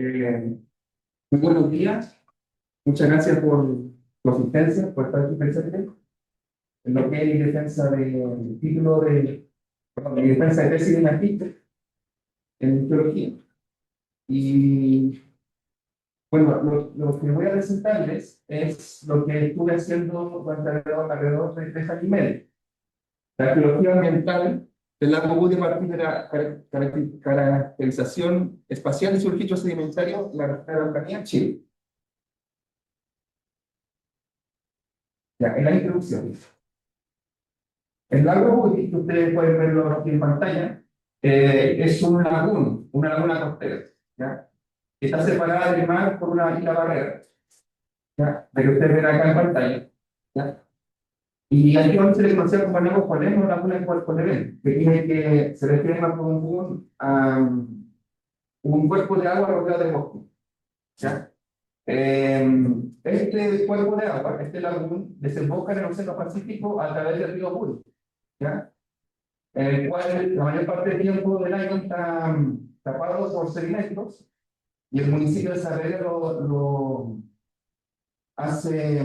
Muy buenos días, muchas gracias por tu asistencia, por estar aquí presente en lo que es mi defensa de título perdón, mi defensa de tesis de magíster en teología. Y bueno, lo que voy a presentarles es lo que estuve haciendo durante alrededor de 3 años y medio. La arqueología ambiental del lago Budi a partir de la caracterización espacial y surgito sedimentario en la Araucanía, Chile. Ya, en la introducción. El lago Budi, que ustedes pueden verlo aquí en pantalla, es una laguna costera, ¿ya? Está separada del mar por una isla barrera, ¿ya? La que ustedes ven acá en pantalla, ¿ya? Y aquí se le conocía como lago Polemo, laguna de Polem, que tiene que se refiere más como a un cuerpo de agua rodeado de bosque, ¿ya? Este cuerpo de agua, este lagún, desemboca en el Océano Pacífico a través del río Budi, ¿ya? En el cual la mayor parte del tiempo del año está tapado por sedimentos, y el municipio de Saavedra lo hace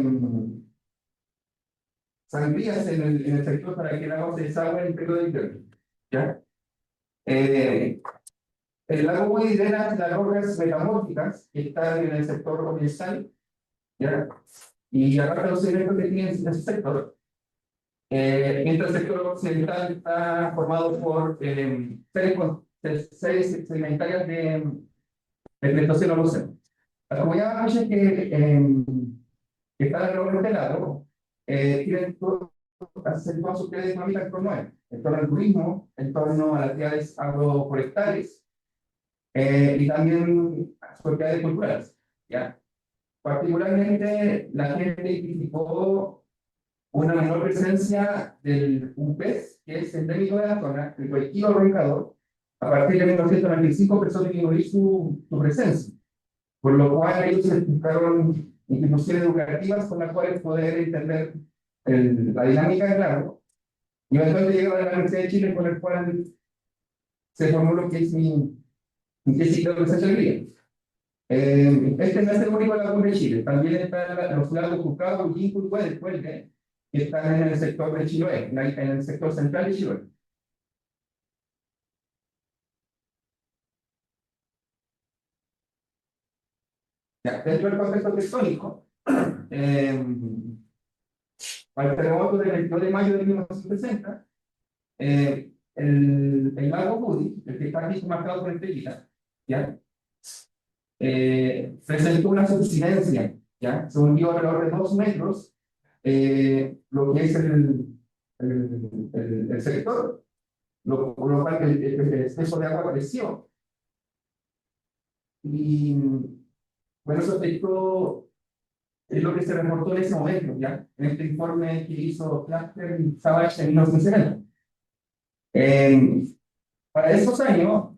sangrías en el sector para que el agua se desagüe en el periodo de invierno, ¿ya? Eh, el lago Budi drena las rocas metamórficas que están en el sector oriental, ¿ya? Y agarra los sedimentos que tienen en ese sector. Mientras el sector occidental está formado por series sedimentarias de Pleistoceno Holoceno. Las comunidades que están alrededor del lago tienen hacen todas sus actividades económicas en torno a él, en torno al turismo, en torno a las actividades agroforestales y también a sus actividades culturales, ¿ya? Particularmente, la gente identificó una menor presencia un pez que es endémico de la zona, el coiquio roncador. A partir de 1995 empezó a disminuir su presencia, por lo cual ellos buscaron instituciones educativas con las cuales poder entender la dinámica del lago, y eventualmente llegaron a la Universidad de Chile, con el cual se formó lo que es mi tesis de docente. Este no es el único lago de Chile, también están los lagos Jucao, Yincu y Cuelgue, que están en el sector de Chiloé, en el sector central de Chiloé. Ya, dentro del contexto tectónico, para el terremoto del 22 de mayo de 1960, el lago Budi, el que está aquí marcado con estrellita, ¿ya? Presentó una subsidencia, ¿ya? Se hundió alrededor de 2 metros, lo que es el sector, por lo cual el exceso de agua creció. Y bueno, eso afectó, es lo que se reportó en ese momento, ¿ya? En este informe que hizo Cluster y Savage en 1970. Para esos años,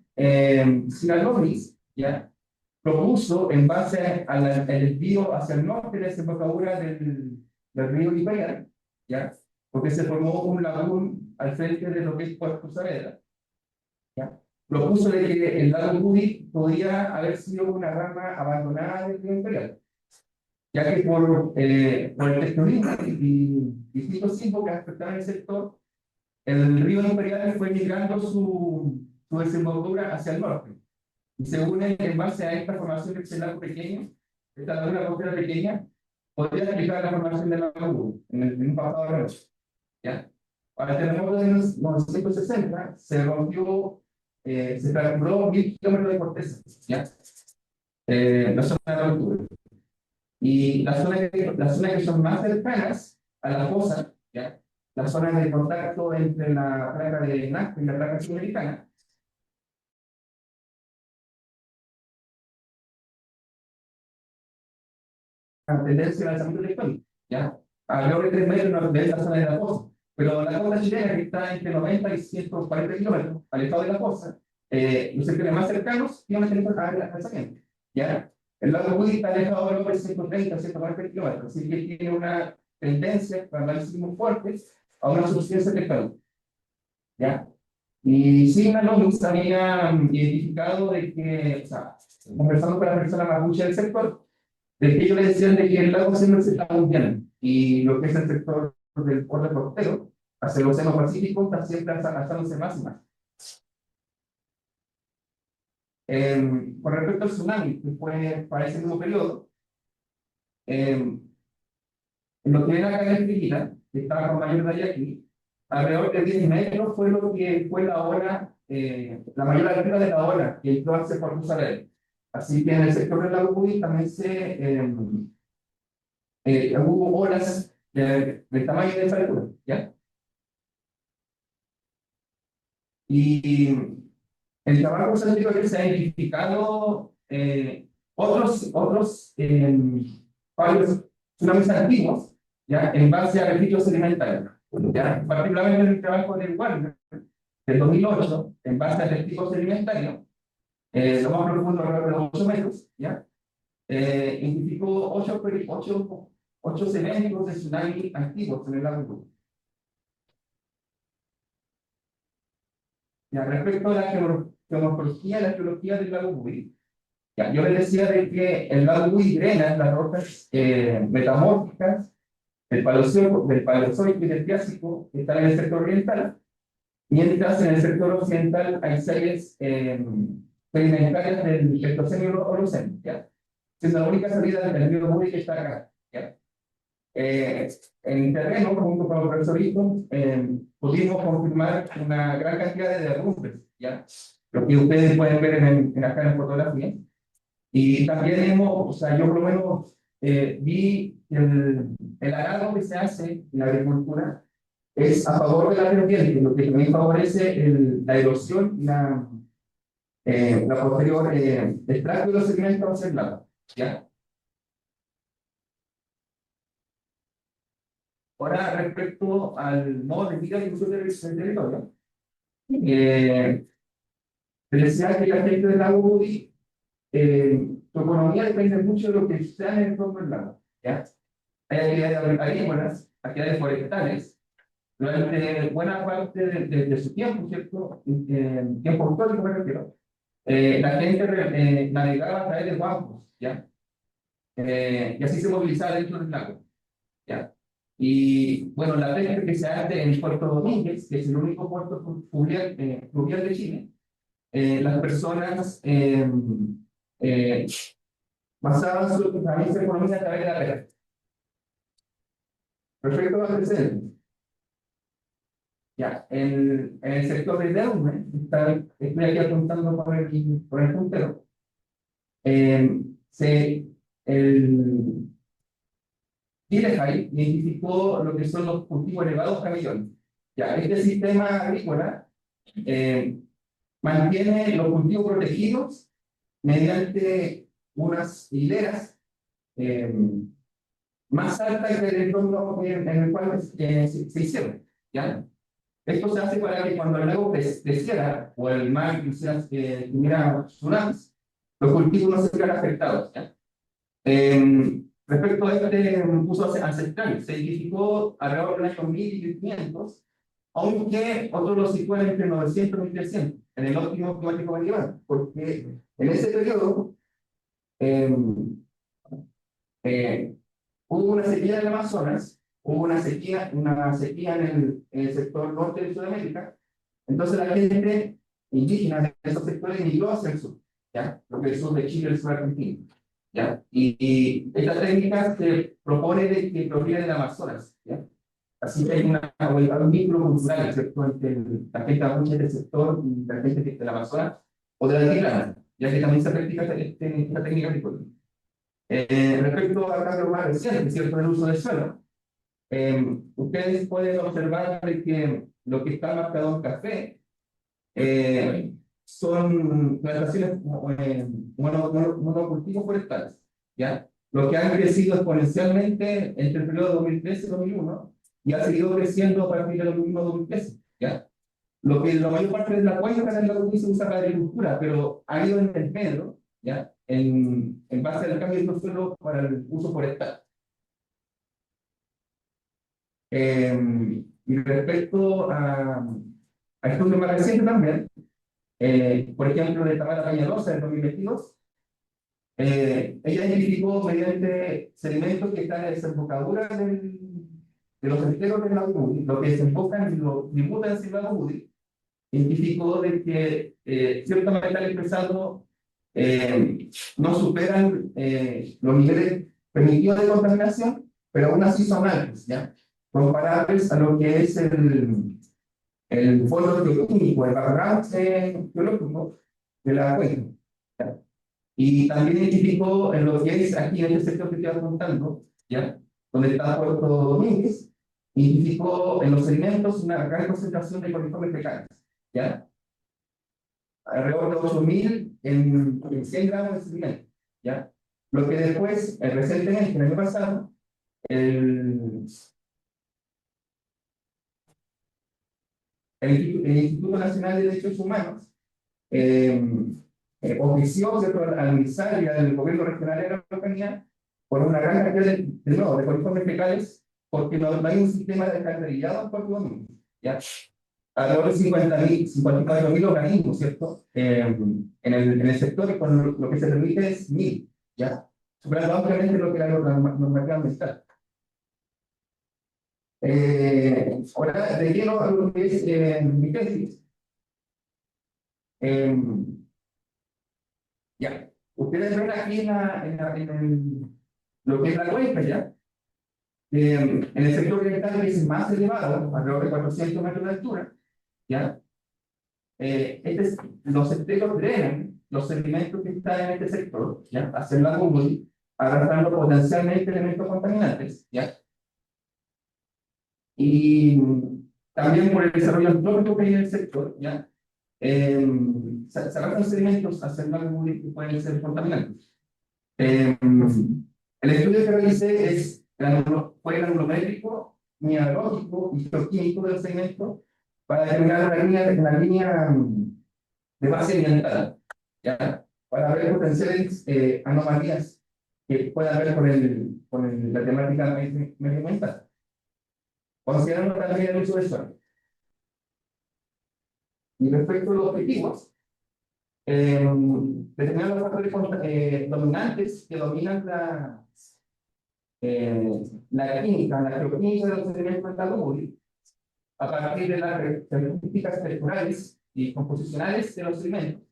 Sinalonis, ¿ya? Propuso, en base al desvío hacia el norte de la desembocadura del río Imperial, ¿ya? Porque se formó un lagún al frente de lo que es Puerto Saavedra, ¿ya? Propuso de que el lago Budi podría haber sido una rama abandonada del río Imperial, ya que por el tectonismo y distintos sismos que afectaban el sector, el río Imperial fue migrando su desembocadura hacia el norte. Y se une en base a esta formación de este lago pequeño, esta laguna costera pequeña, podría explicar la formación del lago Budi en un pasado remoto, ¿ya? Para el terremoto de los 1960 se rompió, se fracturó 1000 kilómetros de corteza, ¿ya? la zona de altura. Y las zonas que son más cercanas a la fosa, ¿ya? Las zonas de contacto entre la placa de Nazca y la placa sudamericana, la tendencia al lanzamiento tectónico, ¿ya? Alrededor de 3 metros de esa zona de la fosa. Pero la costa chilena, que está entre 90 y 140 kilómetros, alejado de la fosa, los sectores más cercanos tienen una tendencia al lanzamiento, ¿ya? El lago Woody está alejado de los 130 140 kilómetros, así que tiene una tendencia, para análisis muy fuertes, a una suficiencia tectónica, ¿ya? Y sí, nos había identificado de que, o sea, conversando con la persona mapuche del sector, de que ellos le decían de que el lago siempre se está hundiendo y lo que es el sector del borde costero, hacia el Océano Pacífico, está siempre alzándose más y más. Con respecto al tsunami, que fue para ese mismo periodo, en lo que ven acá en la estrellita, que estaba con mayor de aquí, alrededor de 10 metros fue lo que fue la ola, la mayor altura de la ola que entró hacia Puerto Isabel. Así que en el sector del lago Pudi también hubo olas del tamaño de esa altura, ¿ya? Y el trabajo científico que se ha identificado otros varios tsunamis antiguos, ¿ya? En base a registros sedimentarios, ¿ya? Particularmente en el trabajo del Warner, del 2008, en base a testigos sedimentarios, lo más profundo, alrededor de los 8 metros, ¿ya? Identificó 8 eventos de tsunami antiguos en el lago. Ya, respecto a la geomorfología y la geología del lago Buy, ya, yo les decía de que el lago Buy drena las rocas metamórficas del Paleozoico y del Triásico que están en el sector oriental, mientras en el sector occidental hay series sedimentarias del Pleistoceno Holoceno, ¿ya? Es la única salida del río Buy que está acá, ¿ya? En terreno, junto con el profesor Ito, pudimos confirmar una gran cantidad de derrumbes, ¿ya? Lo que ustedes pueden ver acá en la fotografía. Y también o sea, yo por lo menos vi el arado que se hace en la agricultura es a favor de la vertiente, lo que también favorece la erosión y la posterior extracto de los sedimentos hacia el lago, ¿ya? Ahora, respecto al modo de vida y uso del territorio, eh, te decía que la gente del lago Woody, su economía depende mucho de lo que sea en el entorno del lago, ¿ya? Hay actividades agrícolas, actividades forestales, durante buena parte de su tiempo, ¿cierto? Tiempo histórico, me refiero. La gente navegaba a través de guampos, ¿ya? Y así se movilizaba dentro del lago, ¿ya? Y bueno, la pesca que se hace en Puerto Domínguez, que es el único puerto fluvial de Chile, las personas eh, basaban también su economía a través de la pesca. Respecto al presente, ya, en el sector de Deume, estoy aquí apuntando por el puntero, eh, se, el Tilehai identificó lo que son los cultivos elevados camellones. Ya, este sistema agrícola eh, mantiene los cultivos protegidos mediante unas hileras eh, más altas que el entorno en el cual se hicieron, ¿ya? Esto se hace para que cuando el lago creciera o el mar tuviera tsunamis, los cultivos no se vean afectados, ¿ya? Respecto a este uso ancestral, se identificó alrededor del año 1500, aunque otros lo sitúan entre 900 y 1300, en el óptimo climático medieval, porque en ese periodo eh, eh, hubo una sequía en el Amazonas, hubo una sequía en el sector norte de Sudamérica, entonces la gente indígena de esos sectores emigró hacia el sur, ¿ya? Lo que es el sur de Chile y el sur argentino, ¿ya? Y esta técnica se propone de que proviene del Amazonas, ¿ya? Así que hay un vínculo cultural, ¿cierto? Entre la gente mapuche del sector y la gente del Amazonas o de la altiplano, ya que también se practica esta técnica agrícola. Respecto a cambios más recientes, ¿cierto?, del uso del suelo, ustedes pueden observar de que lo que está marcado en café son plantaciones monocultivos forestales, ¿ya? Lo que han crecido exponencialmente entre el periodo 2013 y 2001 y ha seguido creciendo a partir del mismo 2013, ¿ya? Lo que la mayor parte de la cuenca de la UNI se usa para agricultura, pero ha ido en el medio, ¿ya? En base al cambio de suelo para el uso forestal. Y respecto a estudios más recientes también, por ejemplo, de Tamara Peñalosa en 2022, ella identificó mediante sedimentos que están en la desembocadura de los esteros del lago Moody, lo que desembocan y lo tributan hacia el lago Moody, identificó de que ciertos metales pesados no superan los niveles permitidos de contaminación, pero aún así son altos, ¿ya? Comparables a lo que es el fondo geoquímico, el background geológico de la cuenca. ¿Ya? Y también identificó en lo que es aquí en este sector que estoy contando, ¿ya? Donde está Puerto Domínguez, identificó en los sedimentos una gran concentración de coliformes fecales, ¿ya? Alrededor de 8.000 en 100 gramos de sedimento, ¿ya? Lo que después, recientemente, el año pasado, el, el Instituto Nacional de Derechos Humanos ofició, ¿cierto?, al MISAL y al gobierno regional de la Araucanía por una gran cantidad de coliformes fecales, porque no hay un sistema de alcantarillado en Puerto Domingo, ¿ya? Alrededor de 54.000 organismos, ¿cierto? En el sector, y con lo que se permite es 1.000, ¿ya? Superando ampliamente lo que era la normativa ambiental. Ahora, de lleno a lo que es mi tesis. Ya, ustedes ven aquí lo que es la cuenca, ¿ya? En el sector oriental, que es más elevado, alrededor de 400 metros de altura, ¿ya? Los esteros drenan los sedimentos que están en este sector, ¿ya? Hacia el lago Moody, arrastrando potencialmente elementos contaminantes, ¿ya? Y también por el desarrollo antrópico que hay en el sector, ¿ya? Se arrastran sedimentos hacia el lago Moody que pueden ser contaminantes. El estudio que realicé fue granulométrico, mineralógico y geoquímico de los sedimentos para determinar la línea de base ambiental, ¿ya? Para ver potenciales anomalías que pueda haber con la temática medioambiental, considerando también el uso del suelo. Y respecto a los objetivos, determinar los factores dominantes que dominan la química, la geoquímica de los sedimentos del lago Moody, a partir de las características estructurales y composicionales de los sedimentos,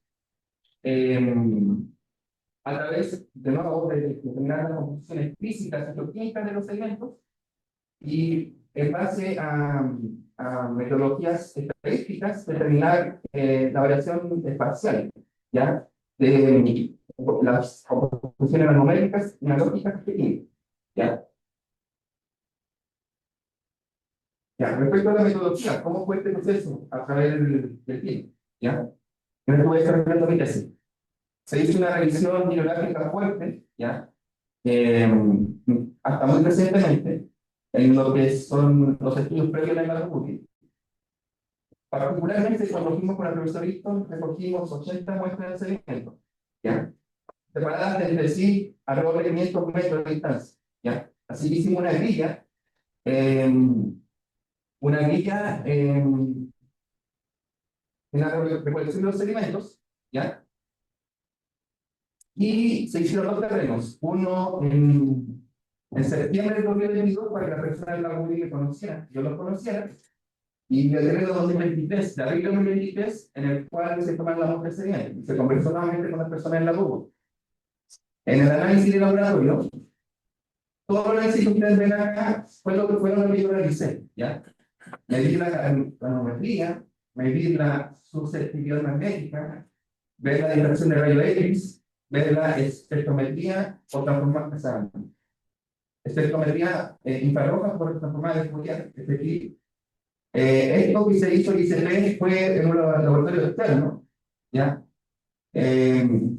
a través, de nuevo, de determinar las composiciones físicas y geoquímicas de los sedimentos, y en base a metodologías estadísticas, determinar la variación espacial, ¿ya? De las composiciones numéricas, analógicas y químicas, ¿ya? Ya, respecto a la metodología, ¿cómo fue este proceso a través del tiempo? ¿Ya? Yo estuve desarrollando mi tesis. Se hizo una revisión bibliográfica fuerte, ¿ya? Hasta muy recientemente, en lo que son los estudios previos de la UTI. Particularmente, cuando fuimos con el profesor Easton, recogimos 80 muestras de sedimento, ¿ya? Separadas de entre sí alrededor de 500 metros de distancia, ¿ya? Así que hicimos una guía en la recolección de los sedimentos, ¿ya? Y se hicieron dos terrenos, uno en septiembre del 2022 para que la persona de la UNI me conociera, yo lo conociera, y el terreno de 2023, de abril de 2023, en el cual se toman las muestras de sedimentos, se conversó nuevamente con las personas en la UNI. En el análisis de laboratorio, todo el análisis que ustedes ven acá fue lo que yo realicé, ¿ya? Medir la granulometría, medir la susceptibilidad magnética, ver la difracción de rayos X, ver la espectrometría o transformar, o sea, espectrometría infrarroja por transformar de Fourier, esto que se hizo el ICP fue en un laboratorio externo, ¿ya? Eh,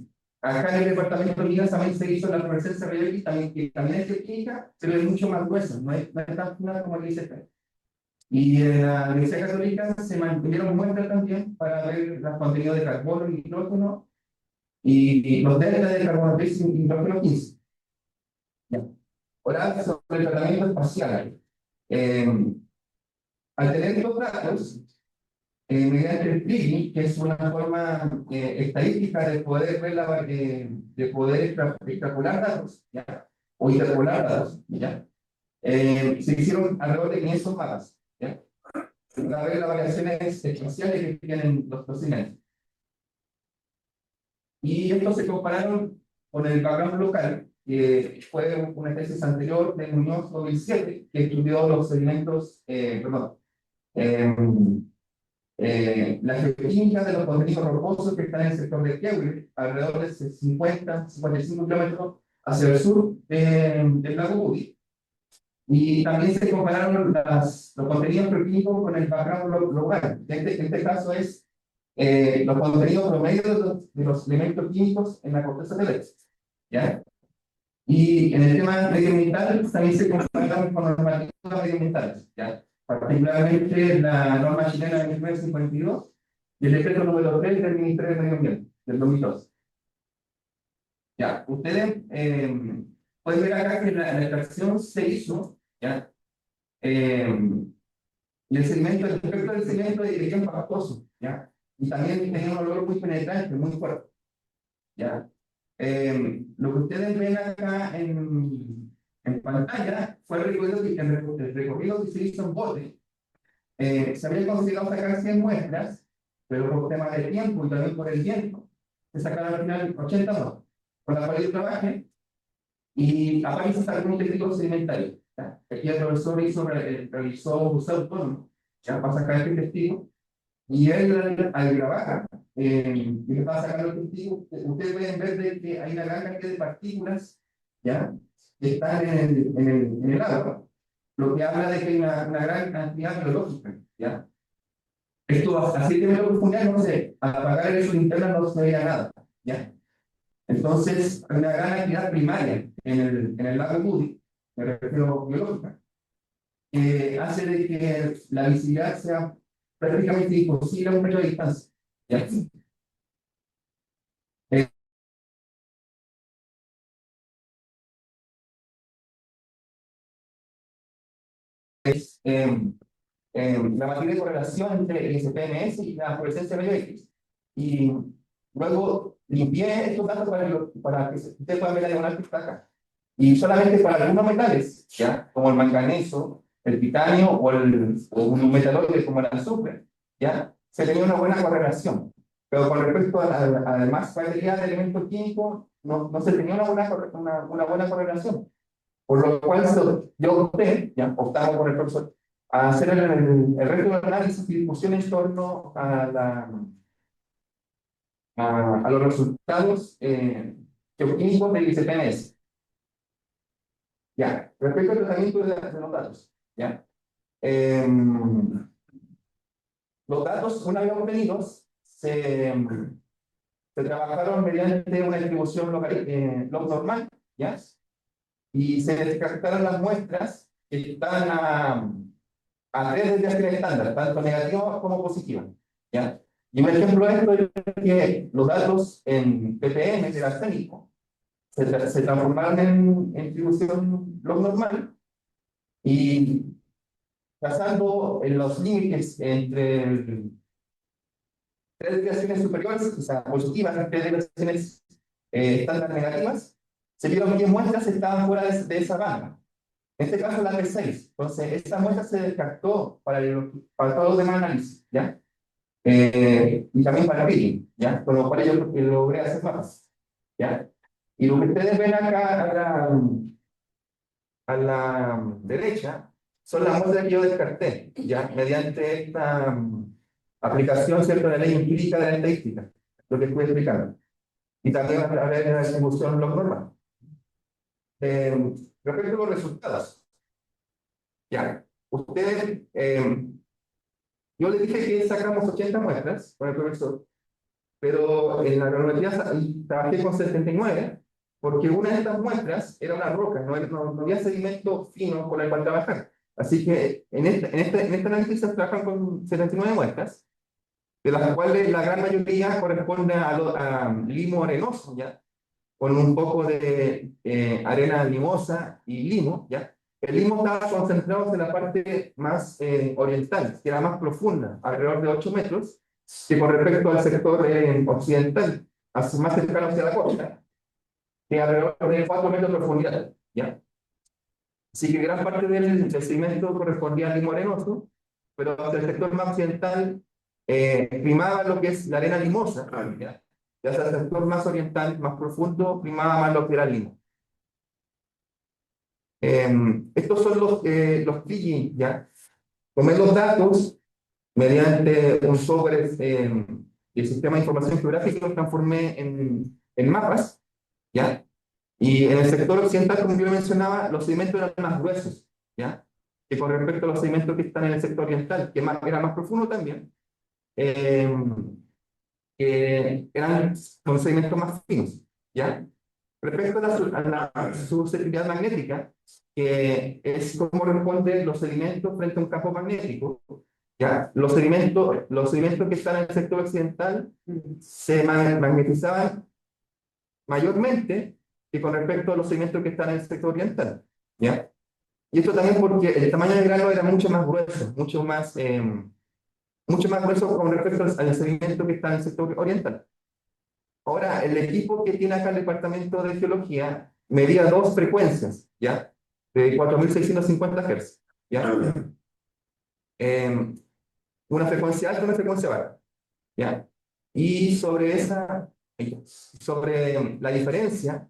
Acá en el departamento de Minas también se hizo la fluorescencia rayos X, también, que también es técnica, pero es mucho más gruesa, no es tan fina como el ICP. Y en la Universidad Católica se mantuvieron muestras también para ver los contenidos de carbono y nitrógeno y los delta de carbono 3 y nitrógeno 15. Ya. Ahora, sobre el tratamiento espacial. Eh, Al tener estos datos, mediante el tracking, que es una forma estadística de poder ver de poder extrapolar datos, ¿ya? O interpolar datos, ¿ya? Se hicieron alrededor de 500 mapas, ¿ya? Para ver las variaciones espaciales que tienen los procedimientos. Y estos se compararon con el background local, que fue una tesis anterior de Muñoz 2007, que estudió los sedimentos, la geoquímica de los contenidos rocosos que están en el sector de Keuler, alrededor de 50-55 kilómetros hacia el sur del lago Budi. Y también se compararon los contenidos geoquímicos con el background local. En este caso es los contenidos promedio de los elementos químicos en la corteza terrestre, ¿ya? Y en el tema medioambiental también se comparan con normativas medioambientales, ¿ya? Particularmente la norma chilena de 1952 y el decreto número 3 del Ministerio de Medio Ambiente, del 2002. Ya, ustedes pueden ver acá que la extracción se hizo, ¿ya? Y el efecto del sedimento es bien pastoso, ¿ya? Y también tenía un olor muy penetrante, muy fuerte, ¿ya? Lo que ustedes ven acá en pantalla fue el recorrido que se hizo en bote. Se había considerado sacar 100 muestras, pero por temas de tiempo y también por el viento, se sacaron al final 80 muestras, con la cual yo trabajé, y aparte se sacó un técnico sedimentario. ¿Ya? Aquí el profesor realizó un uso autónomo, ya para sacar este testigo, y él al grabar, y le va a sacar los testigos, ustedes pueden ver de que hay una gran cantidad de partículas, ¿ya? Que están en el agua, lo que habla de que hay una gran cantidad biológica, ¿ya? Esto a 7 metros de profundidad, no sé, al apagar el suelo interno no se veía nada, ¿ya? Entonces, hay una gran actividad primaria en el lago Moody, me refiero biológica, que hace de que la visibilidad sea prácticamente imposible a un metro de distancia, ¿ya? Eh, Es la materia de correlación entre el SPMS y la fluorescencia rayos X. Y luego limpié estos datos para que ustedes puedan ver la diagonal que está acá. Y solamente para algunos metales, ¿ya? Como el manganeso, el titanio o un metaloide como el azufre, ¿ya? Se tenía una buena correlación. Pero con respecto a la más variedad de elementos químicos, no se tenía una buena correlación. Por lo cual yo opté, ya optamos con el profesor, a hacer el resto de análisis y discusión en torno a los resultados geoquímicos del ICP-MS. Ya, respecto al tratamiento de los datos, ya. Los datos, una vez obtenidos, se trabajaron mediante una distribución log normal, ¿ya? Y se descartaron las muestras que están a 3 desviaciones estándar, tanto negativas como positivas, ¿ya? Y un ejemplo de esto es que los datos en ppm del arsénico se transformaron en distribución log normal y basando en los límites entre 3 desviaciones superiores, o sea, positivas, 3 desviaciones estándar negativas, se vieron que muestras estaban fuera de esa banda. En este caso, la de 6. Entonces, esta muestra se descartó para todos los demás análisis, ¿ya? Y también para Pili, ¿ya? Con lo cual yo logré hacer mapas, ¿ya? Y lo que ustedes ven acá a la derecha son las muestras que yo descarté, ¿ya? Mediante esta aplicación, ¿cierto?, de la ley empírica de la estadística. lo que estoy explicando. Y también a través de la distribución log normal. Respecto a los resultados, ya, ustedes, yo les dije que sacamos 80 muestras con el profesor, pero en la agrometría trabajé con 79, porque una de estas muestras era una roca, no había sedimento fino con el cual trabajar. Así que en este análisis se trabajan con 79 muestras, de las cuales la gran mayoría corresponde a limo arenoso, ¿ya? Con un poco de arena limosa y limo, ¿ya? El limo estaba concentrado en la parte más oriental, que era más profunda, alrededor de 8 metros, que con respecto al sector occidental, más cercano hacia la costa, que alrededor de 4 metros de profundidad, ¿ya? Así que gran parte del sedimento correspondía al limo arenoso, pero hacia el sector más occidental primaba lo que es la arena limosa, ¿ya? Y hacia el sector más oriental, más profundo, primaba más lo que era el limo. Estos son los plugins, ¿ya? Tomé los datos mediante un software del sistema de información geográfica, lo transformé en mapas, ¿ya? Y en el sector occidental, como yo mencionaba, los sedimentos eran más gruesos, ¿ya? Que con respecto a los sedimentos que están en el sector oriental, que era más profundo también, que eran con sedimentos más finos, ¿ya? Respecto a la susceptibilidad magnética, que es cómo responden los sedimentos frente a un campo magnético, ¿ya? Los sedimentos que están en el sector occidental se magnetizaban mayormente que con respecto a los sedimentos que están en el sector oriental, ¿ya? Y esto también porque el tamaño del grano era mucho más grueso, mucho más grueso con respecto al sedimento que está en el sector oriental. Ahora, el equipo que tiene acá el departamento de geología medía dos frecuencias, ¿ya? De 4650 Hz, ¿ya? Una frecuencia alta y una frecuencia baja, ¿ya? Y sobre la diferencia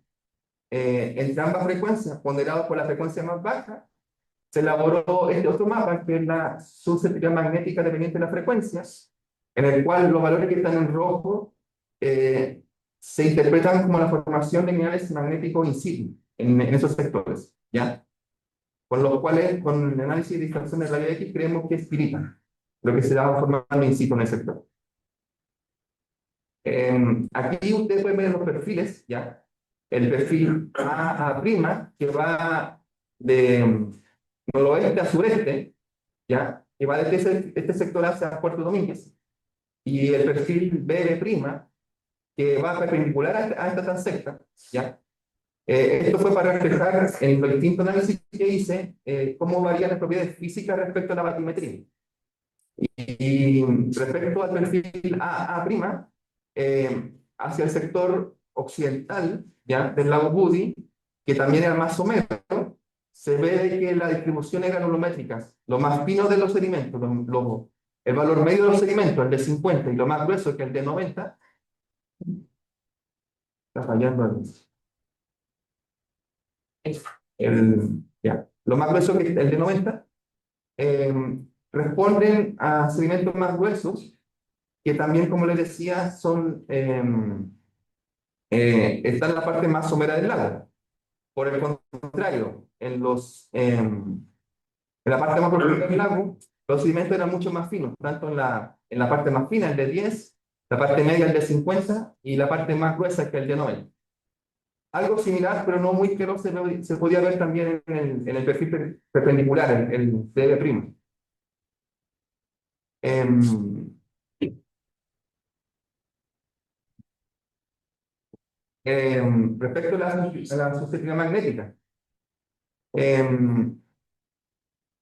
entre ambas frecuencias, ponderado por la frecuencia más baja, se elaboró este otro mapa, que es la susceptibilidad magnética dependiente de las frecuencias, en el cual los valores que están en rojo se interpretan como la formación de minerales magnéticos in situ en esos sectores, ¿ya? Con los cuales, con el análisis de distorsión de radio X, creemos que es pirita, lo que se va formando in situ en el sector. Aquí ustedes pueden ver los perfiles, ¿ya? El perfil A', que va de noroeste a sureste, ¿ya? Que va desde este sector hacia Puerto Domínguez. Y el perfil B', que va perpendicular a esta transecta, ¿ya? Esto fue para reflejar en los distintos análisis que hice cómo varían las propiedades físicas respecto a la batimetría. Y respecto al perfil A', hacia el sector occidental, ¿ya? Del lago Budi, que también era más somero, se ve de que la distribución es granulométrica. Lo más fino de los sedimentos, el valor medio de los sedimentos, el de 50, y lo más grueso, que el de 90, está fallando ya. Lo más grueso, que el de 90, responden a sedimentos más gruesos, que también, como les decía, están en la parte más somera del lago. Por el contrario, en la parte más profunda del lago, los sedimentos eran mucho más finos, tanto en la parte más fina, el de 10, la parte media, el de 50, y la parte más gruesa, que el de 90. Algo similar, pero no muy claro, se podía ver también en el perfil perpendicular, el DB'. Em, Respecto a la susceptibilidad magnética, em,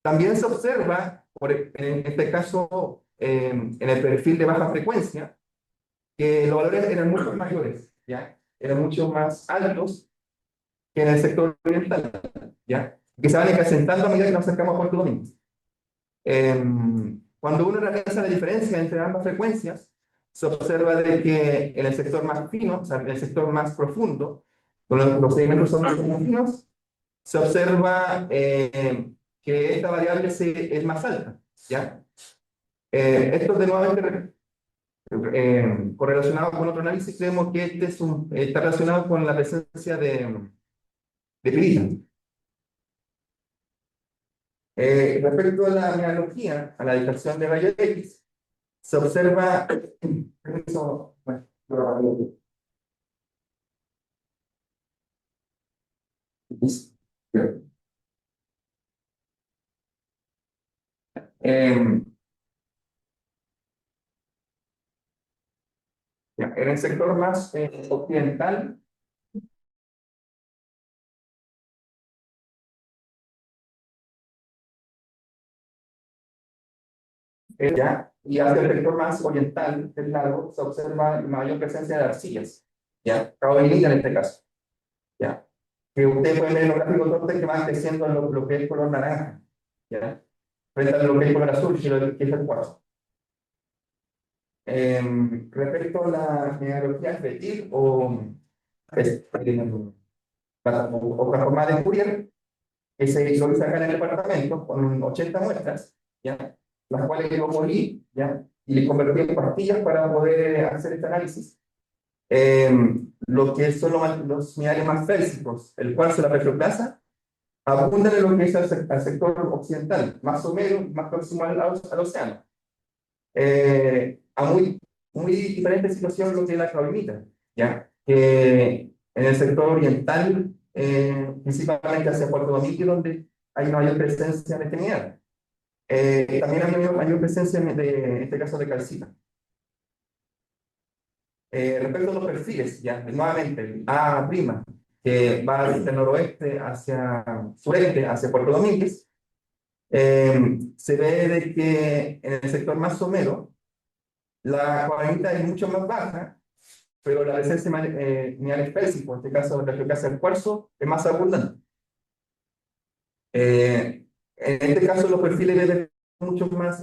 también se observa, en este caso, en el perfil de baja frecuencia, que los valores eran mucho mayores, ¿ya? Eran mucho más altos que en el sector oriental, ¿ya? Que se van acrecentando a medida que nos acercamos a Puerto Domingo. Cuando uno realiza la diferencia entre ambas frecuencias, se observa de que en el sector más fino, o sea, en el sector más profundo, donde los sedimentos son más finos, se observa que esta variable es más alta, ¿ya? Esto de nuevamente correlacionado con otro análisis, creemos que este está relacionado con la presencia de pirita. Respecto a la analogía, a la dispersión de rayos X, se observa, permiso, bueno, eh, en el sector más occidental, y hacia el sector más oriental del lago se observa mayor presencia de arcillas, ¿ya? Caolinita en este caso, ¿ya? Que ustedes pueden ver en los gráficos tortes que van creciendo lo que es color naranja, ¿ya? Frente a lo que es color azul, que es el cuarzo. Respecto a la genealogía fetil o transformada de Fourier, que se hizo acá en el departamento con 80 muestras, ¿ya? Las cuales yo molí, ¿ya? Y le convertí en pastillas para poder hacer este análisis. Lo que son los minerales más félsicos, el cuarzo y la petroplasa, abundan en lo que es al sector occidental, más o menos más próximo al océano. A muy diferente situación lo que es la caolinita, ¿ya? Que en el sector oriental, principalmente hacia Puerto Domingo, donde hay mayor presencia de este mineral. También hay mayor presencia en este caso de calcita. Respecto a los perfiles, ya, nuevamente, A', que va desde el noroeste hacia sureste, hacia Puerto Domínguez, se ve de que en el sector más somero, la cuadranita es mucho más baja, pero la presencia mineral espécico, en este caso la frecuencia del cuarzo, es más abundante. En este caso, los perfiles deben ser mucho más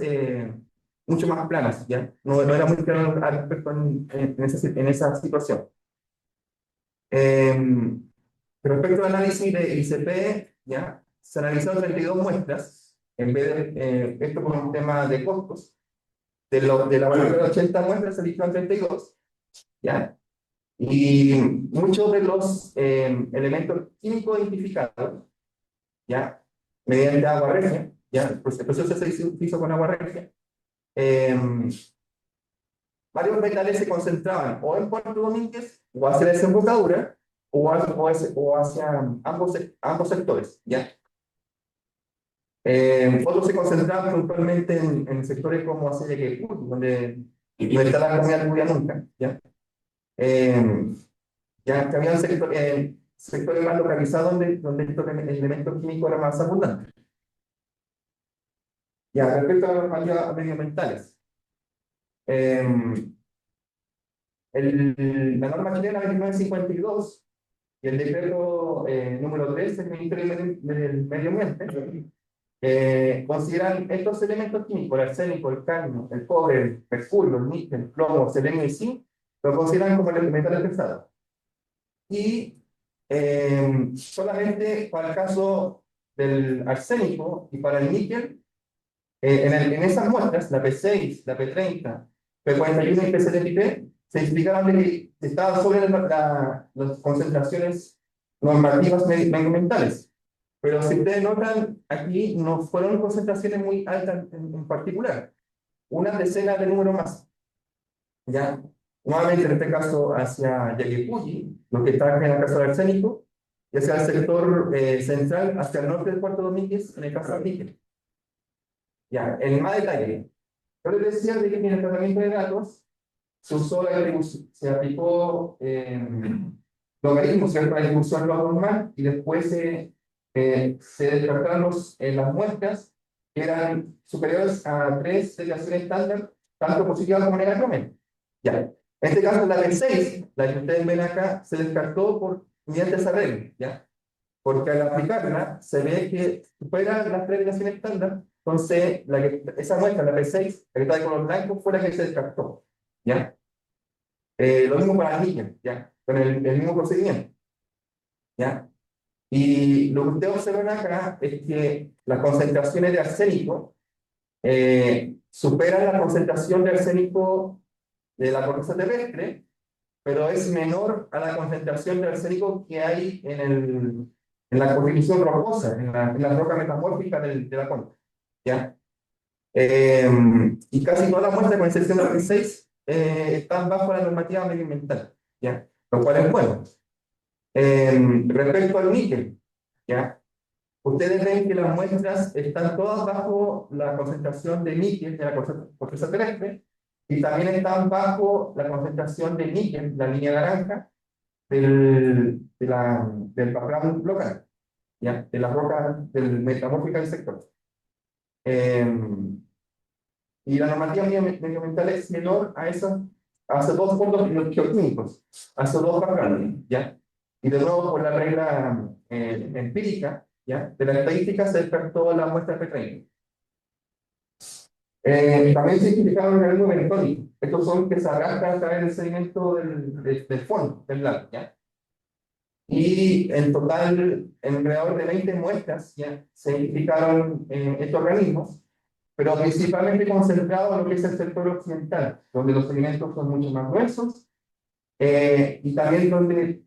planos, ¿ya? No era muy claro al respecto en esa situación. Respecto al análisis de ICP, ¿ya? Se analizaron 32 muestras, en vez de esto por un tema de costos. De la valor de 80 muestras se eligieron 32, ¿ya? Y muchos de los elementos químicos identificados, ¿ya? Mediante agua regia, ¿ya? Pues el proceso se hizo con agua regia. Varios metales se concentraban o en Puerto Domínguez o hacia la desembocadura o hacia ambos sectores, ¿ya? Otros se concentraban puntualmente en sectores como hacia Yaquepú, donde está la comunidad judía nunca, ¿ya? Ya que había sectores más localizados donde estos elementos químicos eran más abundantes. Ya, respecto a los medioambientales. La norma chilena 2952 y el decreto número 13 del Ministerio del Medio Ambiente consideran estos elementos químicos, el arsénico, el cadmio, el cobre, el mercurio, el níquel, el plomo, selenio y zinc, lo consideran como metales pesados. Y solamente para el caso del arsénico y para el níquel, en esas muestras, la P6, la P30, P41 y P73, se indicaron que estaban sobre las concentraciones normativas medioambientales. Pero si ustedes notan, aquí no fueron concentraciones muy altas en particular, una decena de número más. ¿Ya? Nuevamente, en este caso, hacia Yaguipulli, lo que está en el caso del arsénico, y hacia el sector central, hacia el norte de Puerto Domínguez, en el caso del níquel. Ya, en más detalle, yo les decía de que en el tratamiento de datos se usó se aplicó logaritmos, ¿cierto? La distribución log normal, y después se descartaron las muestras que eran superiores a 3 desviaciones estándar, tanto positivas como negativamente. Ya. En este caso, la del 6, la que ustedes ven acá, se descartó mediante esa regla, ¿ya? Porque al aplicarla, se ve que supera las 3 desviaciones estándar, entonces esa muestra, la P6, la que está de color blanco, fue la que se descartó, ¿ya? Lo mismo para el níquel, ¿ya? Con el mismo procedimiento, ¿ya? Y lo que ustedes observan acá es que las concentraciones de arsénico superan la concentración de arsénico de la corteza terrestre, pero es menor a la concentración de arsénico que hay en la constitución rocosa, en la roca metamórfica de la concha. ¿Ya? Y casi todas las muestras, con excepción de las 16, están bajo la normativa medioambiental, ¿ya? Lo cual es bueno. Respecto al níquel, ¿ya? Ustedes ven que las muestras están todas bajo la concentración de níquel de la corteza terrestre y también están bajo la concentración de níquel, la línea naranja, del background local, ¿ya? De las rocas del metamórfica del sector. Y la normativa medioambiental es menor a esos dos fondos geoquímicos, a esos dos backgrounds, ¿ya? Y de nuevo, por la regla empírica, ¿ya? De la estadística se descartó la muestra P30. También se identificaron organismos bentónicos. Estos son que se arrastran a través del sedimento del fondo del lago, ¿ya? Y en total, en alrededor de 20 muestras, ¿ya? Se identificaron estos organismos, pero principalmente concentrados en lo que es el sector occidental, donde los sedimentos son mucho más gruesos, y también donde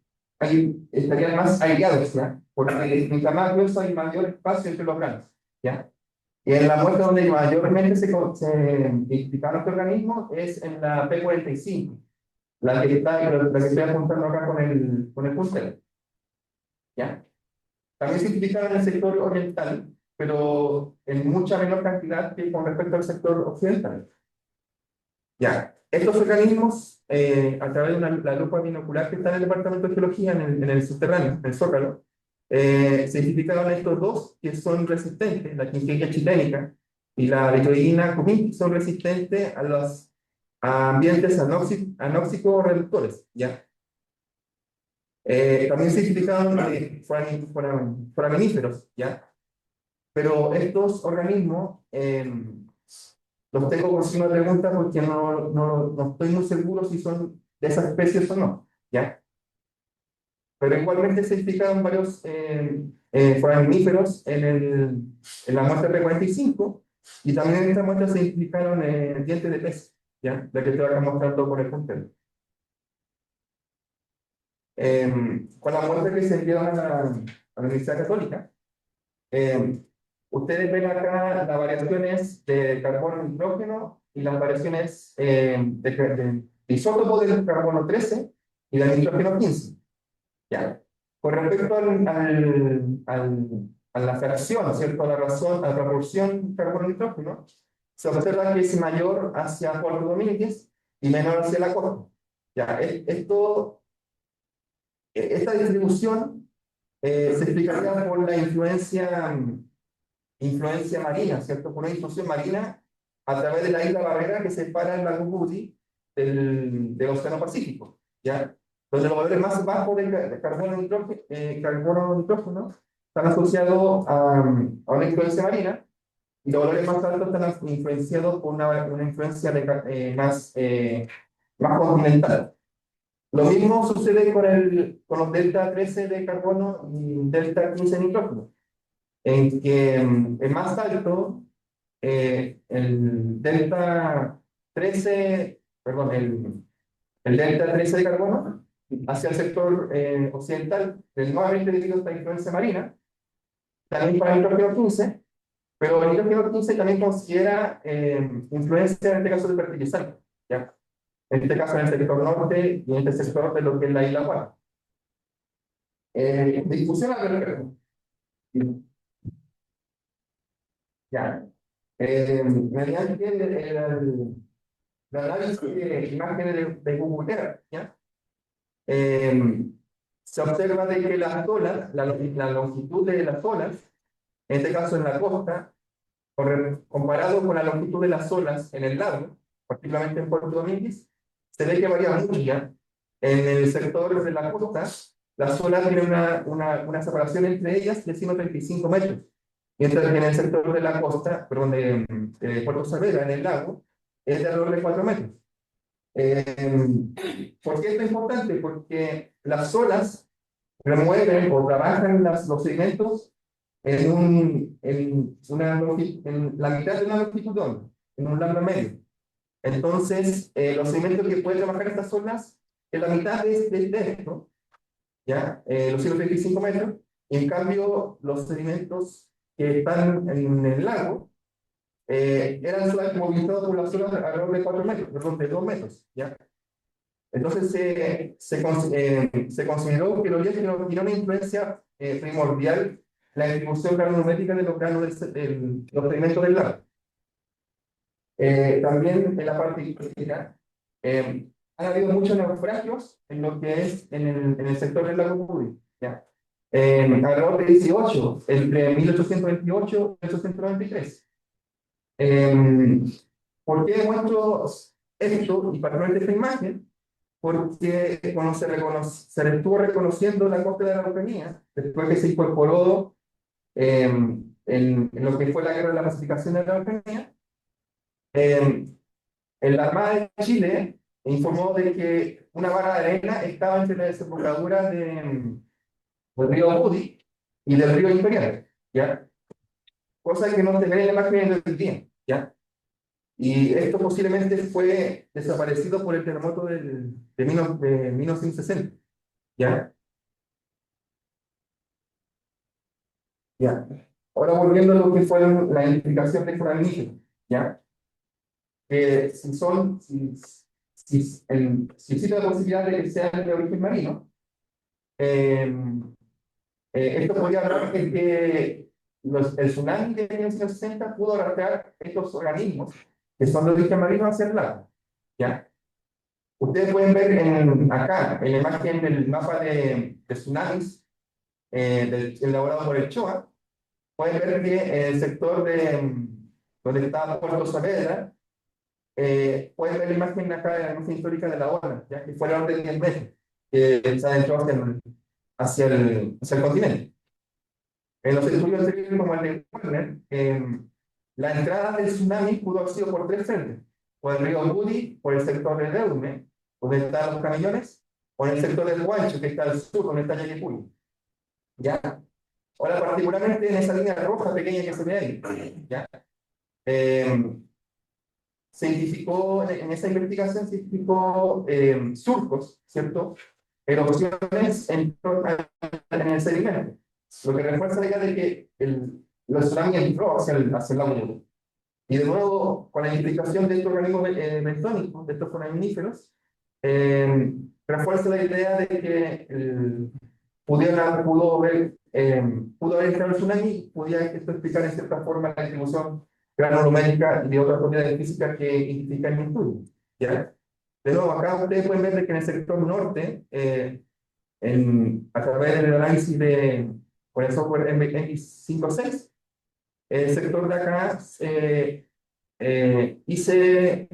estarían más aislados, ¿ya? Porque mientras más grueso hay mayor espacio entre los granos, ¿ya? Y en la muestra donde mayormente se identificaron este organismo es en la P45, la que estoy apuntando acá con el puntero, ¿ya? También se identificaron en el sector oriental, pero en mucha menor cantidad que con respecto al sector occidental. Ya, estos organismos, a través de la lupa binocular que está en el Departamento de Geología, en el subterráneo, en el Zócalo, se identificaron estos dos que son resistentes, la Quinqueria chilénica y la Lechoidina común, son resistentes a ambientes anóxicos reductores, ¿ya? También se identificaron foraminíferos, ¿ya? Pero estos organismos los tengo por signo de pregunta porque no estoy muy seguro si son de esas especies o no, ¿ya? Pero igualmente se identificaron varios foraminíferos en la muestra P45 y también en esta muestra se identificaron dientes de pez, ¿ya? La que te voy a mostrando por el puntero. Con la muestra que se enviaron a la Universidad Católica, ustedes ven acá las variaciones de carbono nitrógeno y las variaciones de isótopo del carbono 13 y del nitrógeno 15. ¿Ya? Con respecto a la fracción, ¿cierto? A la proporción carbono-nitrógeno, se observa que es mayor hacia Puerto Domínguez y menor hacia la costa. ¿Ya? Esta distribución se explicaría por la influencia marina, ¿cierto? Por una difusión marina a través de la isla Barrera que separa el lago Booty del Océano Pacífico, ¿ya? Donde los valores más bajos de carbono nitrógeno están asociados a una influencia marina y los valores más altos están influenciados por una influencia más continental. Lo mismo sucede con los delta 13 de carbono y delta 15 de nitrógeno, en que el más alto, el delta 13, perdón, el delta 13 de carbono, hacia el sector occidental, nuevamente debido a esta influencia marina, también para el nitrógeno 15, pero el nitrógeno 15 también considera influencia, en este caso, de fertilizante, ¿ya? En este caso en el sector norte y en este sector de lo que es la isla Guara. Discusión al respecto. Ya. Mediante el análisis de imágenes de Google Earth, ¿ya? Se observa de que las olas, la longitud de las olas, en este caso en la costa, comparado con la longitud de las olas en el lago, particularmente en Puerto Domínguez, se ve que varía mucho, ¿ya? En el sector de la costa, las olas tienen una separación entre ellas de 135 metros. Mientras que en el sector de la costa, perdón, de Puerto Saavedra, en el lago, es de alrededor de 4 metros. ¿Por qué esto es importante? Porque las olas remueven o trabajan los sedimentos en la mitad de una longitud de onda, en un lambda medio. Entonces, los sedimentos que pueden trabajar estas zonas, en la mitad de esto, ¿ya? Los 135 metros, y en cambio, los sedimentos que están en el lago eran solamente movilizados por las zonas alrededor de 4 metros, perdón, de 2 metros, ¿ya? Entonces, se consideró que los viajes no tiene una influencia primordial la distribución granulométrica de los granos los sedimentos del lago. También en la parte hídrica, han habido muchos naufragios en lo que es en el sector del lago Pudi, ¿ya? Alrededor de 18, entre 1828 y 1893. ¿Por qué muestro esto y particularmente esta imagen? Porque cuando se le estuvo reconociendo la costa de la Araucanía, después que se incorporó en lo que fue la guerra de la pacificación de la Araucanía, la Armada de Chile informó de que una barra de arena estaba entre la desembocadura del río Budi y del río Imperial, ¿ya? Cosa que no se ve en la imagen del día, ¿ya? Y esto posiblemente fue desaparecido por el terremoto de 1960, ¿ya? ¿Ya? Ahora volviendo a lo que fue la identificación de foraminíferos, ¿ya? Si existe la posibilidad de que sean de origen marino, eh, esto podría hablar de que el tsunami de 1960 pudo arrastrar estos organismos que son de origen marino hacia el lago, ¿ya? Ustedes pueden ver acá, en la imagen del mapa de tsunamis elaborado por el CHOA, pueden ver que en el sector donde está Puerto Saavedra, pueden ver la imagen acá de la imagen histórica de la ola, ya que fue la orden de 10 metros, que se adentró hacia el continente. En los estudios anteriores, como el de Werner, la entrada del tsunami pudo haber sido por tres frentes: por el río Budi, por el sector del Eume, donde están los camellones, o en el sector del Huancho, que está al sur, donde está Yaquipuli. ¿Ya? Ahora, particularmente en esa línea roja pequeña que se ve ahí, ¿ya? Se identificó, en esa investigación se identificó surcos, ¿cierto? Erupciones en el sedimento, lo que refuerza la idea de que los tsunami entró hacia el lago. Y de nuevo, con la identificación de estos organismos bentónicos, de estos foraminíferos, refuerza la idea de que pudo haber entrado el tsunami, podía esto explicar en cierta forma la distribución granulométrica y de otras propiedades físicas que identifican el estudio, ¿ya? De nuevo, acá ustedes pueden ver que en el sector norte, a través del análisis por el software MX56, el sector de acá hice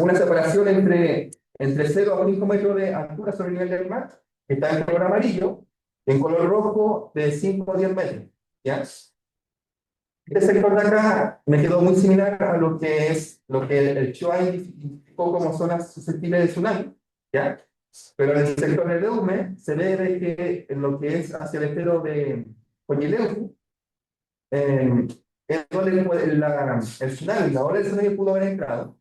una separación entre 0 a 5 metros de altura sobre el nivel del mar, que está en color amarillo, en color rojo de 5 a 10 metros, ¿ya? Este sector de acá me quedó muy similar a lo que el CHOA identificó como zonas susceptibles de tsunami, ¿ya? Pero en el sector del Eume se ve de que en lo que es hacia el estero de Coñileuco, es donde el tsunami, la ola del tsunami pudo haber entrado.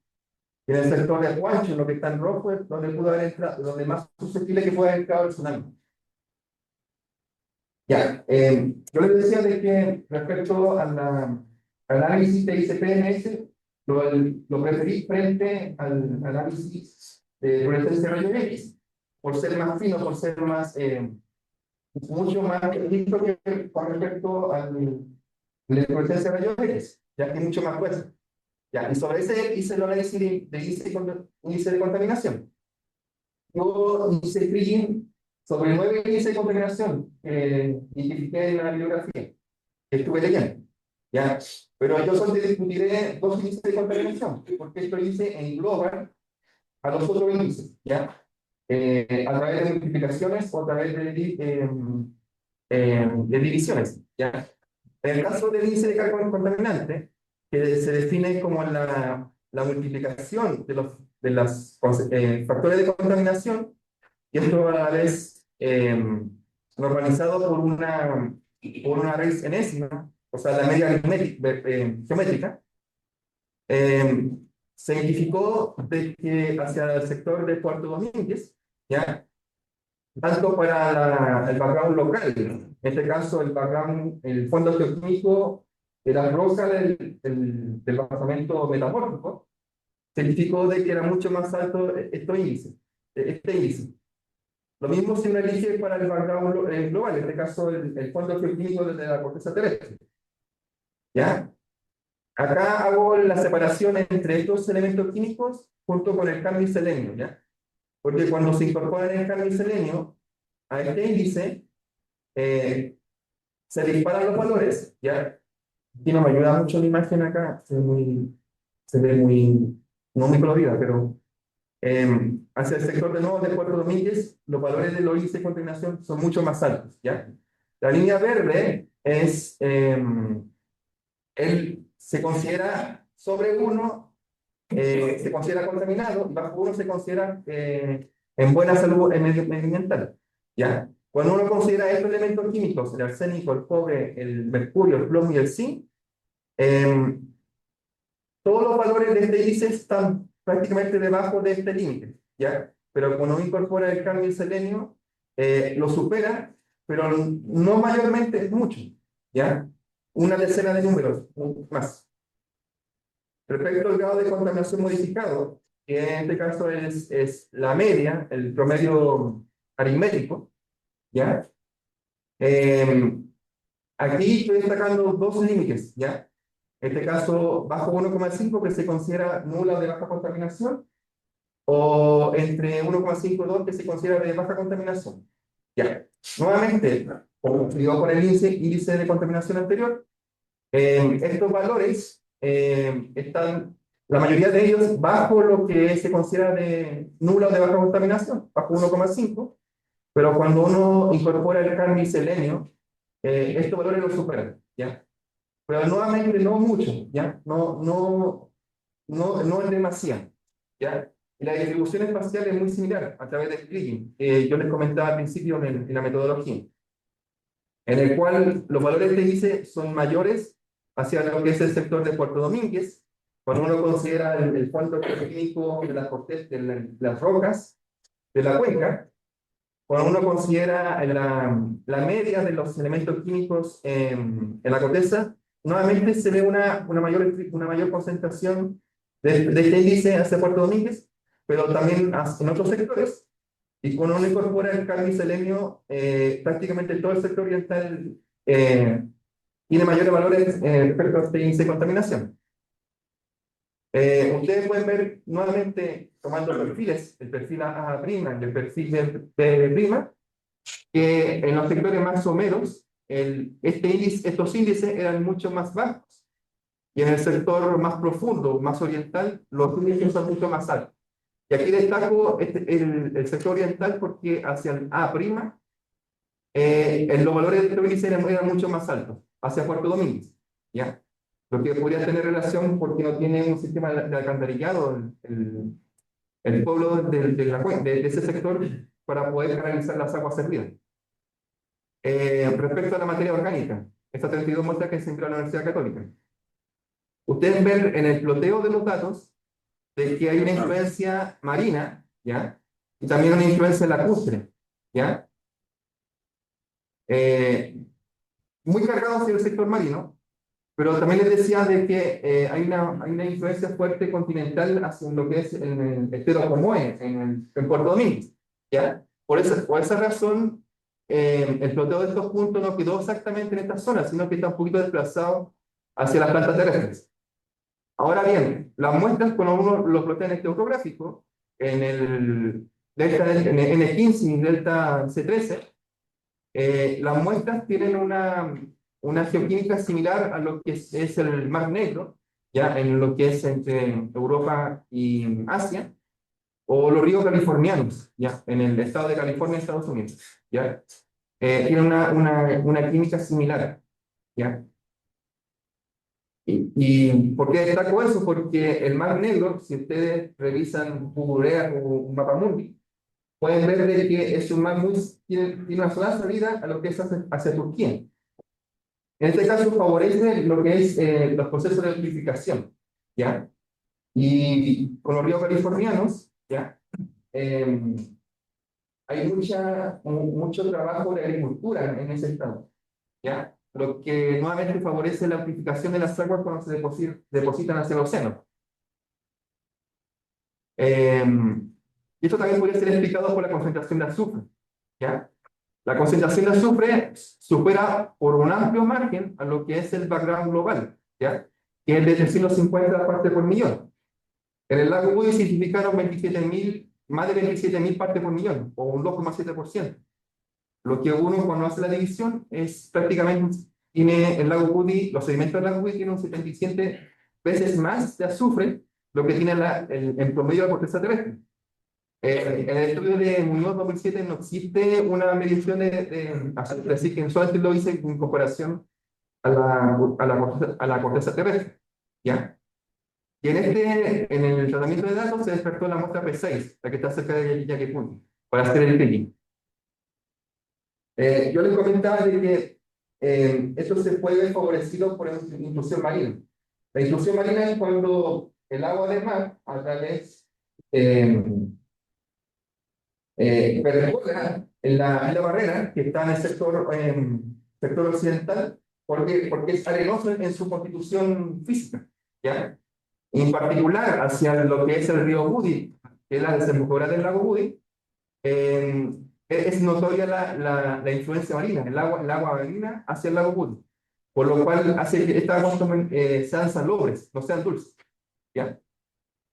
Y en el sector de Huancho, lo que está en rojo, es donde pudo haber entrado, donde más susceptible que pueda haber entrado el tsunami. Ya, yo les decía de que respecto al análisis de ICP-MS, lo preferí frente al análisis de fluorescencia de rayos X, por ser más fino, por ser mucho más listo con respecto al de fluorescencia de rayos X, ya que es mucho más grueso. Ya, y sobre ese hice el análisis de índice de contaminación. Yo hice tricking sobre 9 índices de contaminación que identifiqué en la bibliografía que estuve leyendo. ¿Ya? Pero yo solo discutiré 2 índices de contaminación, porque esto dice engloban a los otros índices, ¿ya? A través de multiplicaciones o a través de divisiones, ¿ya? En el caso del índice de carga contaminante, que se define como la multiplicación de los factores de contaminación, y esto a la vez normalizado por una raíz enésima, o sea, la media geométrica, eh, se identificó de que hacia el sector de Puerto Domínguez, ¿ya? Tanto para el background local, en este caso el fondo geoquímico de la roca del basamento metamórfico, se identificó de que era mucho más alto este índice. Lo mismo si uno elige para el background global, en este caso el fondo geoquímico de la corteza terrestre. ¿Ya? Acá hago la separación entre estos elementos químicos junto con el cadmio y selenio, ¿ya? Porque cuando se incorporan el cadmio y selenio a este índice, se disparan los valores, ¿ya? Aquí no me ayuda mucho la imagen acá, se ve muy, no muy colorida, pero hacia el sector de nuevo de Puerto Domínguez, los valores de los índices de contaminación son mucho más altos, ¿ya? La línea verde es, él se considera sobre 1, se considera contaminado, y bajo 1 se considera en buena salud medioambiental, ¿ya? Cuando uno considera estos elementos químicos, el arsénico, el cobre, el mercurio, el plomo y el zinc, todos los valores de este índice están prácticamente debajo de este límite, ¿ya? Pero cuando uno incorpora el cadmio y el selenio, lo supera, pero no mayormente, es mucho, ¿ya? Una decena de números más. Respecto al grado de contaminación modificado, que en este caso es la media, el promedio aritmético, ¿ya? Aquí estoy destacando dos límites, ¿ya? En este caso, bajo 1,5 que se considera nula de baja contaminación, o entre 1,5 y 2 que se considera de baja contaminación. Ya, nuevamente, como digo con el índice de contaminación anterior, estos valores están, la mayoría de ellos, bajo lo que se considera de nula o de baja contaminación, bajo 1,5, pero cuando uno incorpora el cadmio y selenio, estos valores los superan, ¿ya? Pero nuevamente no mucho, ¿ya? No es demasiado, ¿ya? Y la distribución espacial es muy similar a través del Kriging, que yo les comentaba al principio en la metodología, en el cual los valores de índice son mayores hacia lo que es el sector de Puerto Domínguez, cuando uno considera el fondo geoquímico de las rocas de la cuenca, cuando uno considera la media de los elementos químicos en la corteza, nuevamente se ve una mayor concentración de este índice hacia Puerto Domínguez, pero también en otros sectores. Y cuando uno incorpora el cadmio y selenio, prácticamente todo el sector oriental tiene mayores valores respecto a este índice de contaminación. Ustedes pueden ver nuevamente, tomando perfiles, el perfil A' y el perfil B', que en los sectores más someros, estos índices eran mucho más bajos. Y en el sector más profundo, más oriental, los índices son mucho más altos. Y aquí destaco el sector oriental porque hacia el A', los valores de estos índices eran mucho más altos, hacia Puerto Domínguez, ¿ya? Lo que podría tener relación porque no tiene un sistema de alcantarillado el pueblo de ese sector para poder canalizar las aguas servidas. Respecto a la materia orgánica, esta 32 muestras que se envió a la Universidad Católica. Ustedes ven en el ploteo de los datos de que hay una influencia marina, ¿ya? Y también una influencia lacustre, ¿ya? Muy cargado hacia el sector marino, pero también les decía de que hay una influencia fuerte continental hacia lo que es en el estero Comoé, en Puerto Domínguez, ¿ya? Por esa razón, el ploteo de estos puntos no quedó exactamente en esta zona, sino que está un poquito desplazado hacia las plantas terrestres. Ahora bien, las muestras, cuando uno lo plotea en este autográfico, en el N15 y delta C13, las muestras tienen una geoquímica similar a lo que es el Mar Negro, ya en lo que es entre Europa y Asia, o los ríos californianos, ya en el estado de California, Estados Unidos, ya tienen una química similar, ya. ¿Y por qué destaco eso? Porque el Mar Negro, si ustedes revisan Google Earth o un mapamundi, pueden ver de que es un mar tiene una sola salida a lo que es hacia Turquía. En este caso favorece lo que es los procesos de eutrificación, ¿ya? Y con los ríos californianos, ¿ya? Eh, hay mucho trabajo de agricultura en ese estado, ¿ya? Lo que nuevamente favorece la eutrificación de las aguas cuando se depositan hacia el océano. Y esto también podría ser explicado por la concentración de azufre, ¿ya? La concentración de azufre supera por un amplio margen a lo que es el background global, ¿ya? Que es de 350 partes por millón. En el lago Woody se identificaron más de 27.000 partes por millón, o un 2,7%. Lo que uno cuando hace la división es prácticamente, tiene el lago Woody, los sedimentos del lago Woody tienen un 77 veces más de azufre, lo que tiene en promedio la corteza terrestre. En el estudio de Muñoz 2007 no existe una medición de azufre, así que solamente lo hice en comparación a la corteza terrestre, ¿ya? Y en el tratamiento de datos se despertó la muestra P6, la que está cerca de Yaquepuni, para hacer el picking. Yo les comentaba de que esto se puede ver favorecido por la intrusión marina. La intrusión marina es cuando el agua del mar, a través, perjudica en la barrera que está en el sector occidental, porque es arenoso en su constitución física, ¿ya? En particular hacia lo que es el río Woody, que es la desembocadura del lago Woody, es notoria la influencia marina, el agua marina hacia el lago Woody, por lo cual hace que estas aguas sean salobres, no sean dulces, ¿ya?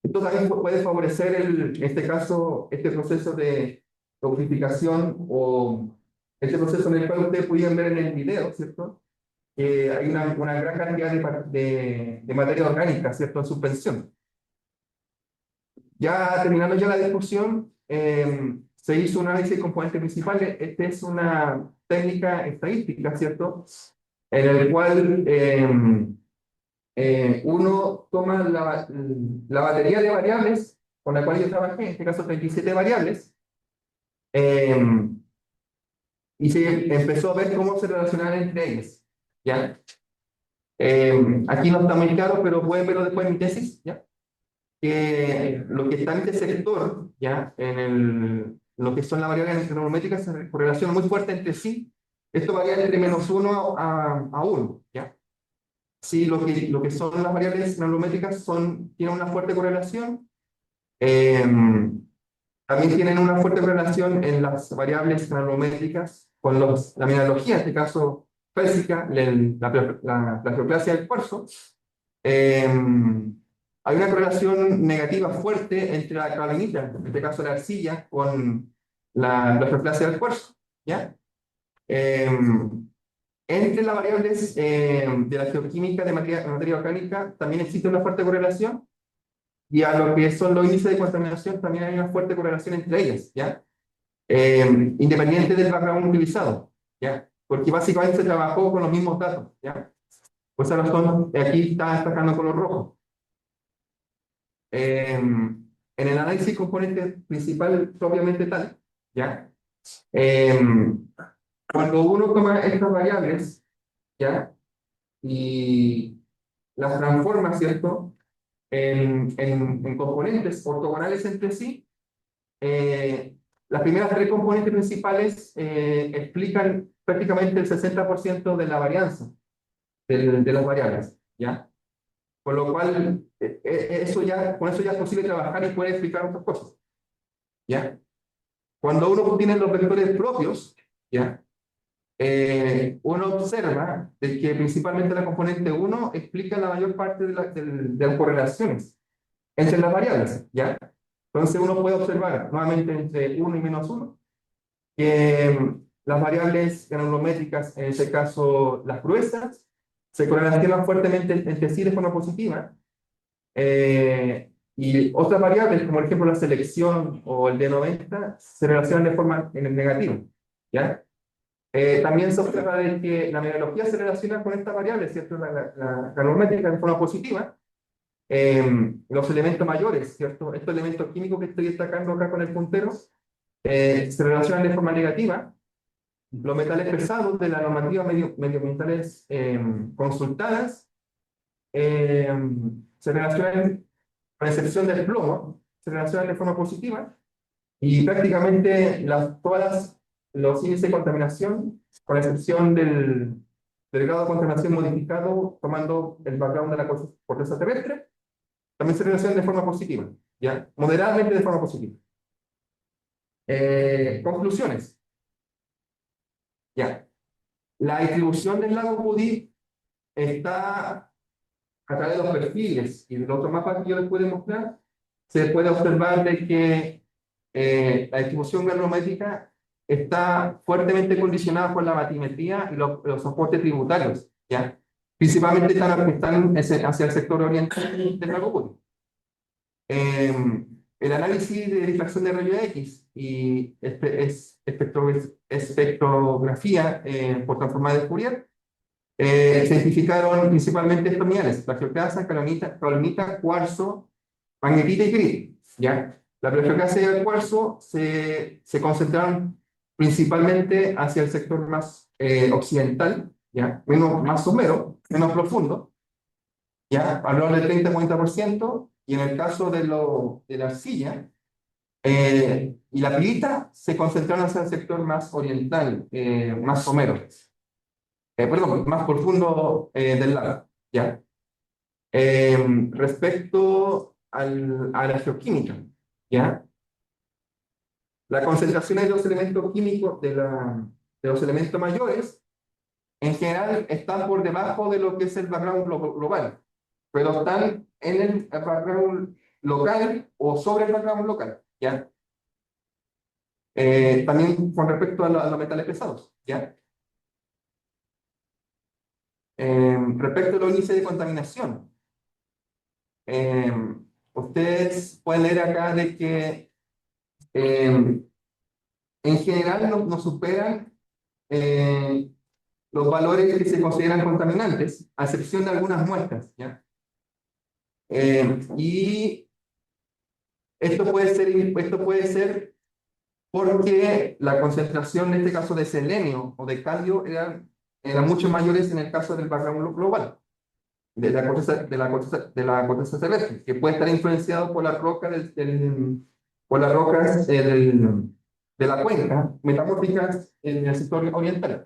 Esto también puede favorecer, en este caso, este proceso de eutrificación o este proceso en el cual ustedes pudieron ver en el video, ¿cierto? Que hay una gran cantidad de materia orgánica, ¿cierto? En suspensión. Ya terminando ya la discusión, se hizo un análisis de componentes principales. Esta es una técnica estadística, ¿cierto? En el cual uno toma la batería de variables con la cual yo trabajé, en este caso 37 variables, eh, y se empezó a ver cómo se relacionaban entre ellas, ¿ya? Aquí no está muy claro, pero pueden verlo después en mi tesis, ¿ya? Que lo que está en este sector, ¿ya? Lo que son las variables trigonométricas se correlacionan muy fuerte entre sí. Esto varía entre -1 a 1, ¿ya? Sí, lo que son las variables trigonométricas tienen una fuerte correlación. Eh, También tienen una fuerte correlación en las variables trigonométricas con la mineralogía, en este caso física, la geoclasia del cuarzo. Hay una correlación negativa fuerte entre la calamita, en este caso la arcilla, con la geoclasia del cuarzo, ¿ya? Entre las variables de la geoquímica de materia orgánica también existe una fuerte correlación, y a lo que son los índices de contaminación también hay una fuerte correlación entre ellas, ¿ya? Independiente del background utilizado, ¿ya? Porque básicamente se trabajó con los mismos datos, ¿ya? Por esa razón, aquí está destacando color rojo. En el análisis componente principal propiamente tal, ¿ya? Cuando uno toma estas variables, ¿ya? Y las transforma, ¿cierto? En componentes ortogonales entre sí, las primeras tres componentes principales explican prácticamente el 60% de la varianza de las variables, ¿ya? Con lo cual, con eso ya es posible trabajar y puede explicar otras cosas, ¿ya? Cuando uno tiene los vectores propios, ¿ya? Uno observa de que principalmente la componente 1 explica la mayor parte de las correlaciones entre las variables, ¿ya? Entonces uno puede observar nuevamente entre 1 y -1 que las variables granulométricas, en este caso las gruesas, se correlacionan fuertemente entre sí de forma positiva, y otras variables, como por ejemplo la selección o el D90, se relacionan de forma negativa, ¿ya? También se observa de que la mineralogía se relaciona con estas variables, ¿cierto? La granulométrica de forma positiva. Los elementos mayores, ¿cierto? Estos elementos químicos que estoy destacando acá con el puntero, se relacionan de forma negativa. los metales pesados de la normativa medioambientales consultadas se relacionan, con excepción del plomo, se relacionan de forma positiva y prácticamente todas los índices de contaminación, con excepción del grado de contaminación modificado, tomando el background de la corteza terrestre, también se relacionan de forma positiva, ¿ya? Moderadamente de forma positiva. Conclusiones. Ya. La distribución del lago Pudí está a través de los perfiles y de los otros mapas que yo les puedo mostrar. Se puede observar de que la distribución granulométrica está fuertemente condicionada por la batimetría y los soportes tributarios, ¿ya? Principalmente están hacia el sector oriental del lago Pudí. El análisis de difracción de rayos X y espectrografía por transformada de Fourier se identificaron principalmente estos minerales: plagioclasa, calamita, cuarzo, magnetita y grit. ¿Ya? La plagioclasa y el cuarzo se concentraron principalmente hacia el sector más occidental, ¿ya? Más somero, menos profundo, ¿ya? Alrededor del 30-40%, y en el caso de la arcilla y la pirita se concentraron hacia el sector más oriental, más somero, perdón, más profundo del lago, ¿ya? Respecto a la geoquímica, ¿ya? La concentración de los elementos químicos, de los elementos mayores, en general están por debajo de lo que es el background global, pero están en el background local o sobre el background local, ¿ya? También con respecto a los metales pesados, ¿ya? Respecto a los índices de contaminación, ustedes pueden leer acá de que en general no superan los valores que se consideran contaminantes, a excepción de algunas muestras, ¿ya? Y esto puede ser porque la concentración, en este caso, de selenio o de calio eran mucho mayores en el caso del background global, de la corteza terrestre, que puede estar influenciado por las rocas por las rocas de la cuenca metamórficas en el sector oriental.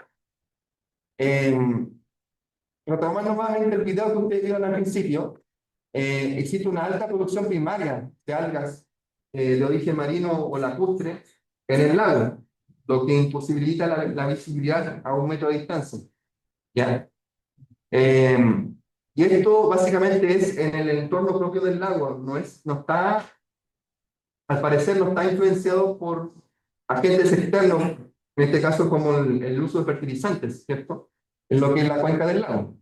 Retomando nuevamente el video que ustedes vieron al principio, existe una alta producción primaria de algas de origen marino o lacustre en el lago, lo que imposibilita la visibilidad a 1 metro de distancia, ¿ya? Y esto básicamente es en el entorno propio del lago, no está, al parecer no está influenciado por agentes externos, en este caso como el uso de fertilizantes, ¿cierto? En lo que es la cuenca del lago.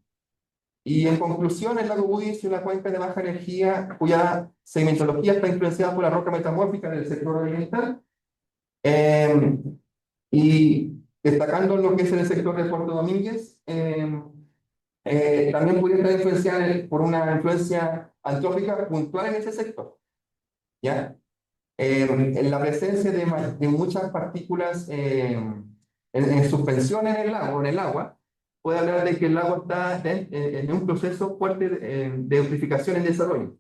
Y en conclusión, el lago Pudí es una cuenca de baja energía cuya sedimentología está influenciada por la roca metamórfica del sector oriental, y destacando lo que es el sector de Puerto Domínguez, también pudiera estar influenciada por una influencia antrópica puntual en ese sector, ¿ya? En la presencia de muchas partículas en suspensión en el agua, puede hablar de que el lago está en un proceso fuerte de eutrificación en desarrollo.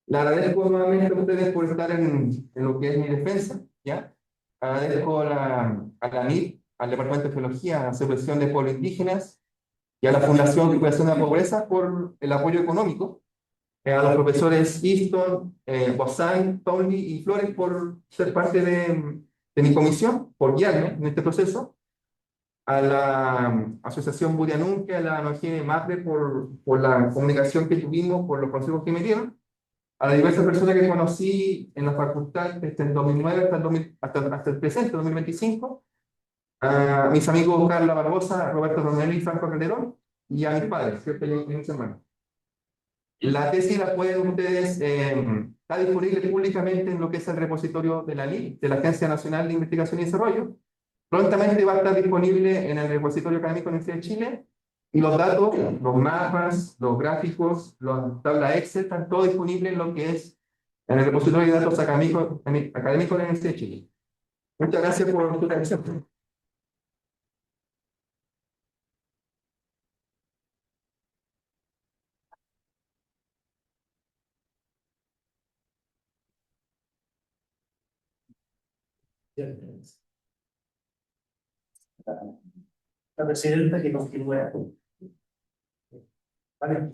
Le agradezco nuevamente a ustedes por estar en lo que es mi defensa, ¿ya? Agradezco a la NIT, al Departamento de Geología, a la Asociación de Pueblos Indígenas y a la Fundación de Recuperación de la Pobreza por el apoyo económico, a los profesores Easton, Bozán, Tony y Flores por ser parte de mi comisión, por guiarme en este proceso, a la Asociación Burianunque, a la ONG MAPRE por la comunicación que tuvimos, por los consejos que me dieron, a las diversas personas que conocí en la facultad desde el 2009 hasta el presente, 2025, a mis amigos Carla Barbosa, Roberto Ronelli y Franco Calderón, y a mis padres, que tengo mis hermanos. La tesis la pueden ustedes, está disponible públicamente en lo que es el repositorio de la ANI, de la Agencia Nacional de Investigación y Desarrollo. Prontamente va a estar disponible en el repositorio académico de la Universidad de Chile, y los datos, los mapas, los gráficos, las tablas Excel, están todo disponibles en lo que es en el repositorio de datos académicos de la Universidad de Chile. Muchas gracias por tu atención. La presidenta que continúe. Vale.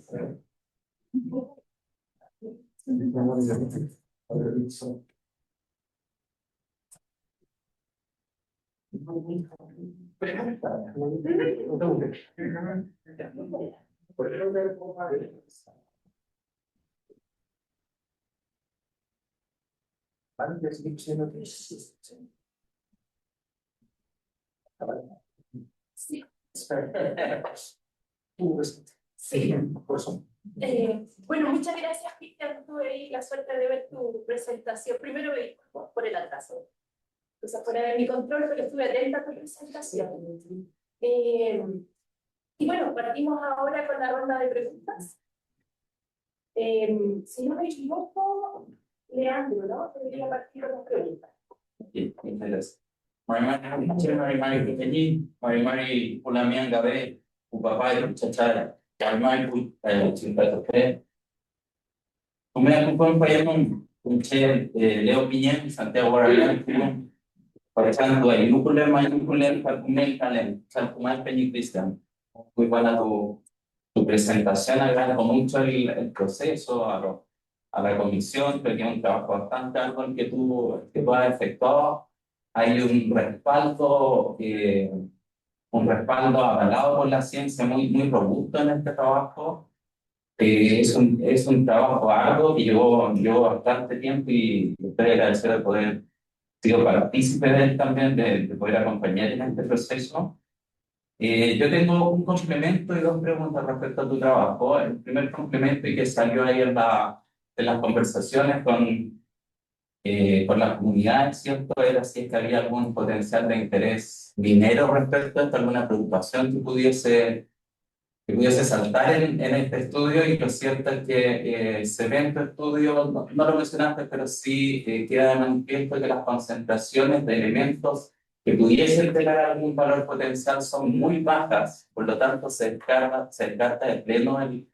Sí, Sí, sí. por eso. Bueno, muchas gracias, Cristian. Tuve ahí la suerte de ver tu presentación. Primero me disculpo por el atraso. Entonces, fuera de mi control, pero estuve atenta a tu presentación. Y bueno, partimos ahora con la ronda de preguntas. Si no me equivoco, Leandro, ¿no? Debería partir con las preguntas. Mari Pequeñín, Mari Ulamian Gabe, Upapay, Chachara, Mari Chimpatope. Kumea Kupon Payamon, Kunche, Leo Piñen, Santiago Guardián, por ejemplo, hay núcleo, Calcumel, Calem, Calcumal Peñi Cristian. Muy buena tu presentación, agradezco mucho el proceso, a la comisión, porque es un trabajo bastante arduo el que tú has efectuado. Hay un respaldo avalado por la ciencia muy robusto en este trabajo. Es un trabajo arduo que llevó bastante tiempo y estoy agradecido de poder sido partícipe de él también, de poder acompañar en este proceso. Yo tengo un complemento y dos preguntas respecto a tu trabajo. El primer complemento y que salió ahí en las conversaciones con las comunidades, ¿cierto? Era si es que había algún potencial de interés minero respecto a esto, alguna preocupación que pudiese saltar en este estudio, y lo cierto es que se ve en tu estudio, no lo mencionaste, pero sí queda de manifiesto que las concentraciones de elementos que pudiesen tener algún valor potencial son muy bajas, por lo tanto se descarta de pleno el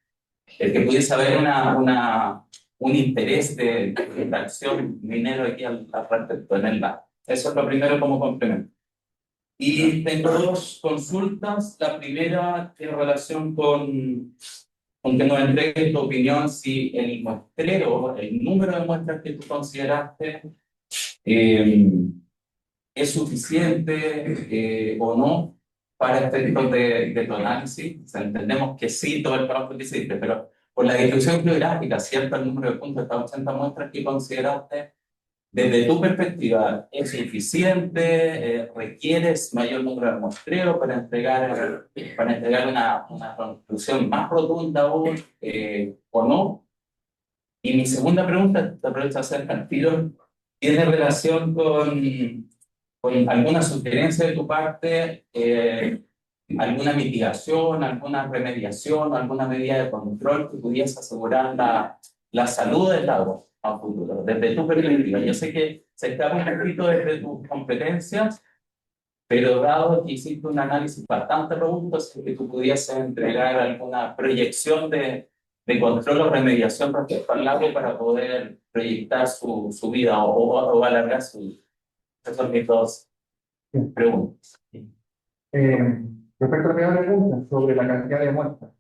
que pudiese haber un interés de extracción minero aquí al respecto en el lago. Eso es lo primero como complemento. Y tengo dos consultas. La primera tiene relación con que nos entregues tu opinión si el muestreo, el número de muestras que tú consideraste eh, es suficiente o no para efectos de tu análisis. O sea, entendemos que sí, todo el trabajo que hiciste, pero por la distribución geográfica, ¿cierto? El número de puntos de estas 80 muestras que consideraste, desde tu perspectiva, ¿es suficiente? ¿Requieres mayor número de muestreo para entregar una conclusión más rotunda aún, o no? Y mi segunda pregunta, te aprovecho a hacer al tiro, tiene relación con alguna sugerencia de tu parte, alguna mitigación, alguna remediación, alguna medida de control que pudiese asegurar la salud del agua a futuro, desde tu perspectiva. Yo sé que se escapa un poquito desde tus competencias, pero dado que hiciste un análisis bastante robusto, si que tú pudieses entregar alguna proyección de control o remediación respecto al lago para poder proyectar su vida o alargar su vida. Esas son mis dos preguntas. Respecto a la primera pregunta sobre la cantidad de muestras,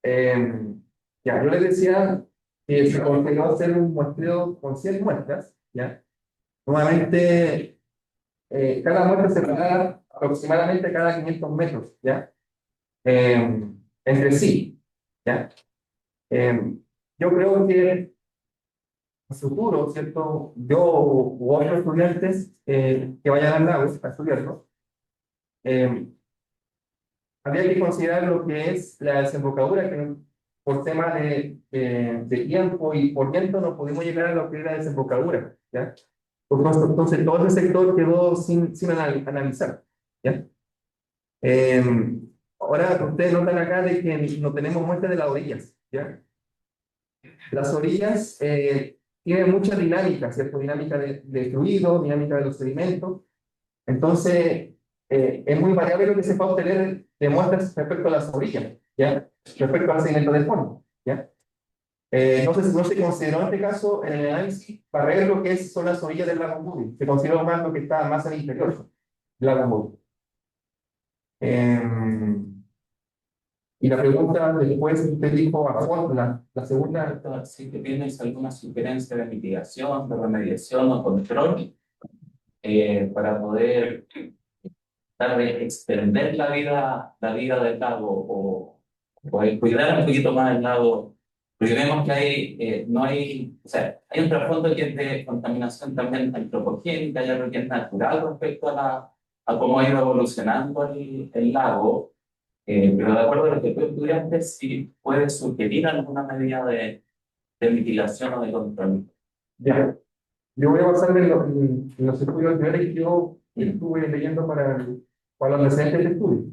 ya, yo les decía que se consiguió hacer un muestreo con 100 muestras, ya. Nuevamente, cada muestra se separa aproximadamente cada 500 metros, ya, entre sí, ya. Yo creo que en el futuro, ¿cierto? Yo u otros estudiantes que vayan al lago a estudiarlo, habría que considerar lo que es la desembocadura, que por tema de tiempo y por viento no pudimos llegar a lo que era desembocadura, ¿ya? Entonces todo ese sector quedó sin analizar, ¿ya? Ahora ustedes notan acá de que no tenemos muestras de las orillas, ¿ya? Las orillas tienen mucha dinámica, ¿cierto? Dinámica de fluido, dinámica de los sedimentos, Entonces, es muy variable lo que se puede obtener de muestras respecto a las orillas, ¿ya? Respecto al segmento del fondo, ¿ya? No se consideró en este caso en el análisis barrer lo que son las orillas del lago Moody, se consideró más lo que está más en el interior del lago Moody. Y la pregunta después usted dijo a fondo, la segunda. Si que tienes alguna sugerencia de mitigación, de remediación o control para poder extender la vida del lago o cuidar un poquito más el lago, porque vemos que no hay, o sea, hay un trasfondo que es de contaminación también antropogénica, hay algo que es natural respecto a cómo ha ido evolucionando el lago. Pero de acuerdo a lo que tú estudiaste, si puedes sugerir alguna medida de mitigación o de control. Ya. Yo voy a basarme en los estudios anteriores que yo estuve leyendo para los antecedentes de estudio.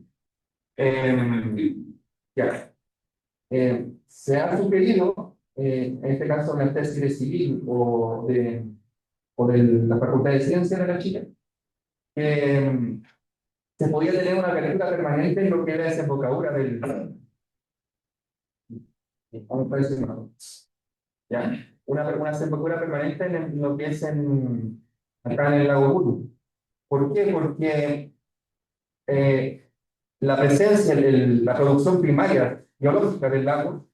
Ya. Se ha sugerido, en este caso en la tesis de civil o de la Facultad de Ciencias de la Chile, que se podía tener una apertura permanente en lo que era la desembocadura del. ¿Cómo parece? ¿Ya? Una desembocadura permanente en lo que es acá en el lago Guru. ¿Por qué? Porque la presencia, la producción primaria biológica del lago,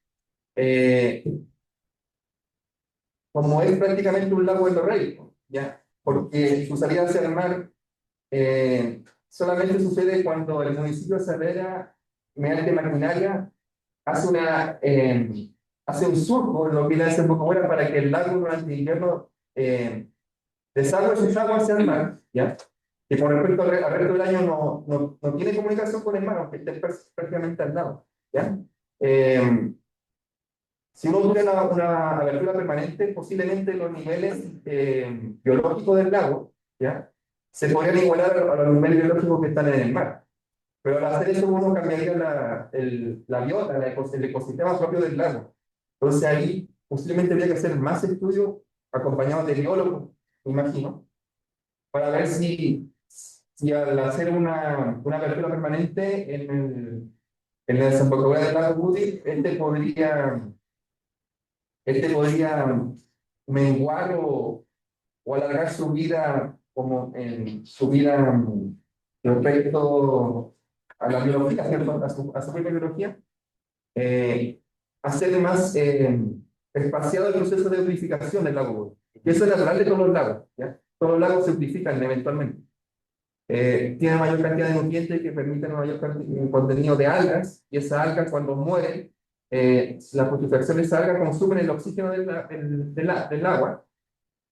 como es prácticamente un lago endorreico, ¿ya? Porque su salida hacia el mar solamente sucede cuando el municipio de Saavedra, mediante maquinaria, hace un surco en lo que es la desembocadura para que el lago durante el invierno desagüe sus aguas hacia el mar, ¿ya? Que con respecto al resto del año no tiene comunicación con el mar, aunque esté prácticamente al lado, ¿ya? Si uno tuviera una abertura permanente, posiblemente los niveles biológicos del lago, ¿ya? Se podrían igualar a los niveles biológicos que están en el mar. Pero al hacer eso uno cambiaría la biota, el ecosistema propio del lago. Entonces ahí posiblemente habría que hacer más estudios acompañados de biólogos, me imagino, para ver si al hacer una abertura permanente en la desembocadura del lago Woody, podría menguar o alargar su vida como en su vida respecto a la biología, ¿cierto? A su propia biología, hacer más espaciado el proceso de eutrificación del lago Woody. Y eso es natural de todos los lagos, ¿ya? Todos los lagos se eutrifican eventualmente. Tienen mayor cantidad de nutrientes que permiten un mayor contenido de algas, y esas algas cuando mueren, la putrefaction de esa alga consumen el oxígeno del agua,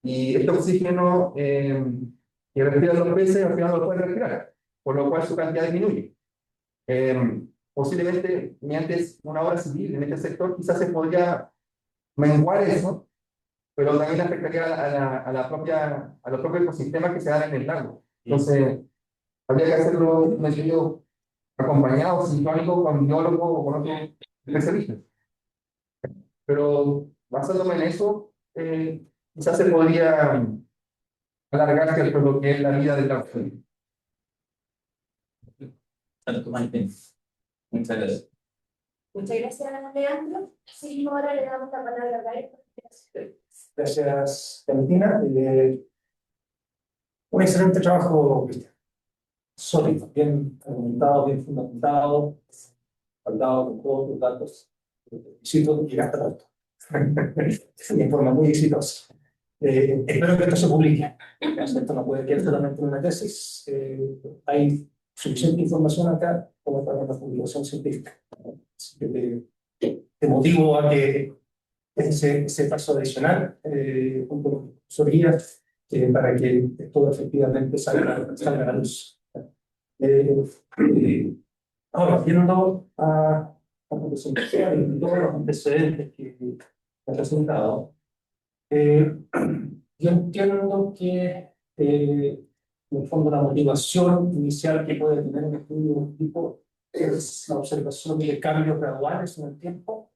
y este oxígeno que respiran los peces al final no lo pueden respirar, por lo cual su cantidad disminuye. Posiblemente, mediante una obra civil en este sector, quizás se podría menguar eso, pero también afectaría a los propios ecosistemas que se dan en el lago. Entonces, habría que hacerlo un estudio acompañado, sincrónico, con biólogos o con otros especialistas. Pero basándome en eso, quizás se podría alargar cierto lo que es la vida del lago. Muchas gracias. Muchas gracias, Leandro. Sí, ahora le damos la palabra a Gael. Gracias, Valentina. Un excelente trabajo, Cristian. Sólido, bien argumentado, bien fundamentado, respaldado con todos los datos. Felicito, llegaste a alto. De forma muy exitosa. Espero que esto se publique. Esto no puede quedar solamente en una tesis. Hay suficiente información acá como para una publicación científica. Así que te motivo a que ese paso adicional junto con las profesorías para que esto efectivamente salga a la luz. Ahora, viendo a la presentación y todos los antecedentes que he presentado, yo entiendo que en el fondo la motivación inicial que puede tener un estudio de este tipo es la observación de cambios graduales en el tiempo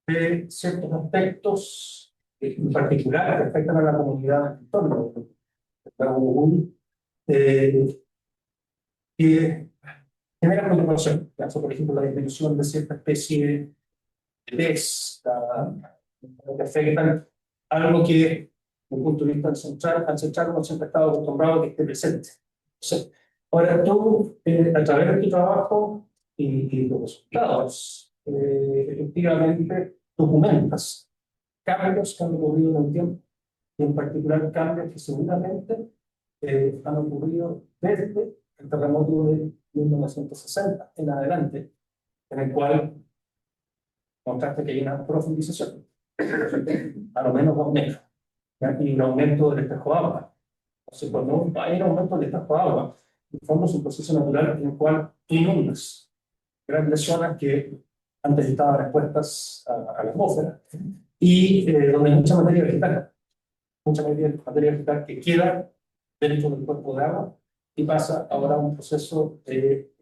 de ciertos aspectos en particular que afectan a la comunidad del entorno. que genera preocupación. Por ejemplo, la disminución de cierta especie de pez, que afectan algo que, desde un punto de vista ancestral uno siempre ha estado acostumbrado a que esté presente. Entonces, ahora tú, a través de tu trabajo y los resultados, efectivamente documentas cambios que han ocurrido en el tiempo, y en particular cambios que seguramente han ocurrido desde el terremoto de 1960 en adelante, en el cual mostraste que hay una profundización, a lo menos 2 metros, ¿ya? Y un aumento del espejo de agua. Entonces, cuando hay un aumento del espejo de agua, en el fondo es un proceso natural en el cual tú inundas grandes zonas que antes estaban expuestas a la atmósfera y donde hay mucha materia vegetal que queda dentro del cuerpo de agua y pasa ahora a un proceso de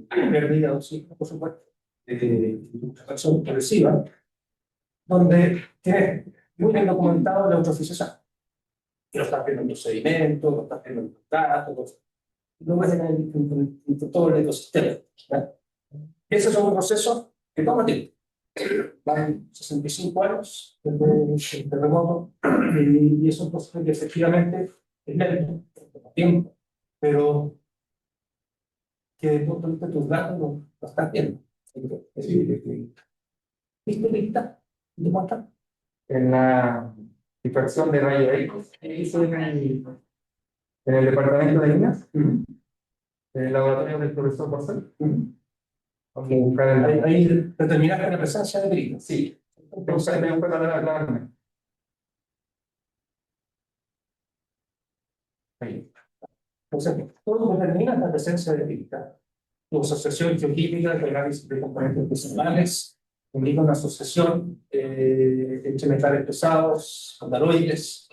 pérdida de oxígeno, por supuesto, de acción progresiva, donde tienes muy bien documentado la eutrofización. Y lo estás viendo en los sedimentos, lo estás viendo en los datos, lo ves en todo el ecosistema, ¿ya? Ese es un proceso que toma tiempo. Van 65 años desde el terremoto y es un proceso que efectivamente es lento, toma tiempo, pero que desde el punto de vista de tus datos lo estás viendo. ¿Viste lista? ¿Te muestra? En la difracción de rayos X que hice en el departamento de Minas, en el laboratorio del profesor Porcel. Vamos a buscar Ahí determinaste la presencia de grito. Sí, entonces me buscar la ahí. Entonces, todo determina la presencia de grito. Tu asociación geoquímica, el análisis de componentes personales, indica una asociación entre metales pesados, andaloides,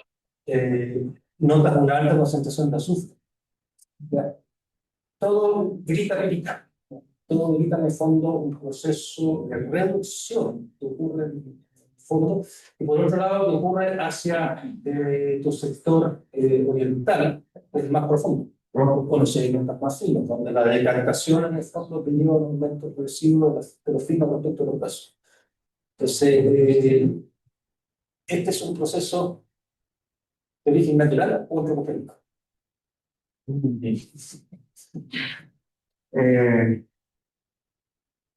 notas de una alta concentración de azufre. ¿Ya? Todo grita. Todo grita en el fondo un proceso de reducción que ocurre en el fondo, y por otro lado que ocurre hacia tu sector oriental, es más profundo, con los sedimentos más finos, donde la decantación en el fondo te lleva a un aumento progresivo de los finos respecto a los brazos. Entonces, este es un proceso de origen natural o antropogénico.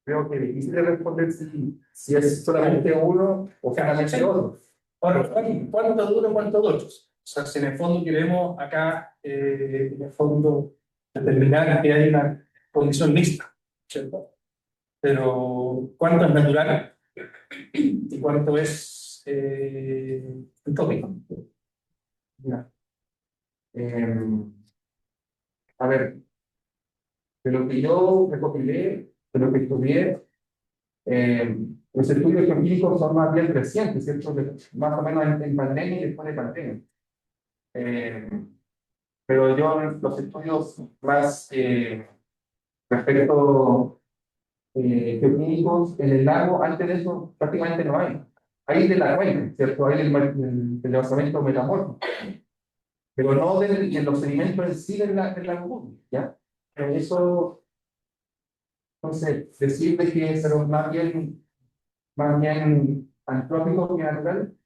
Creo que es difícil de responder si es solamente uno o solamente otro. Ahora, ¿cuánto de uno, cuánto de otros? O sea, si en el fondo queremos acá, en el fondo, determinar que hay una condición mixta, ¿cierto? Pero, ¿cuánto es natural y cuánto es utópico? Ya. A ver, de lo que yo recopilé, de lo que estudié, los estudios geoquímicos son más bien recientes, ¿cierto? Más o menos en pandemia y después de pandemia. Pero yo los estudios más respecto geoquímicos en el lago, antes de eso prácticamente no hay. Hay de la cuenca, ¿cierto? Hay el levantamiento metamórfico, pero no de los sedimentos en sí del lago, ¿ya? Eso, entonces, decir de que es más bien antrópico que natural,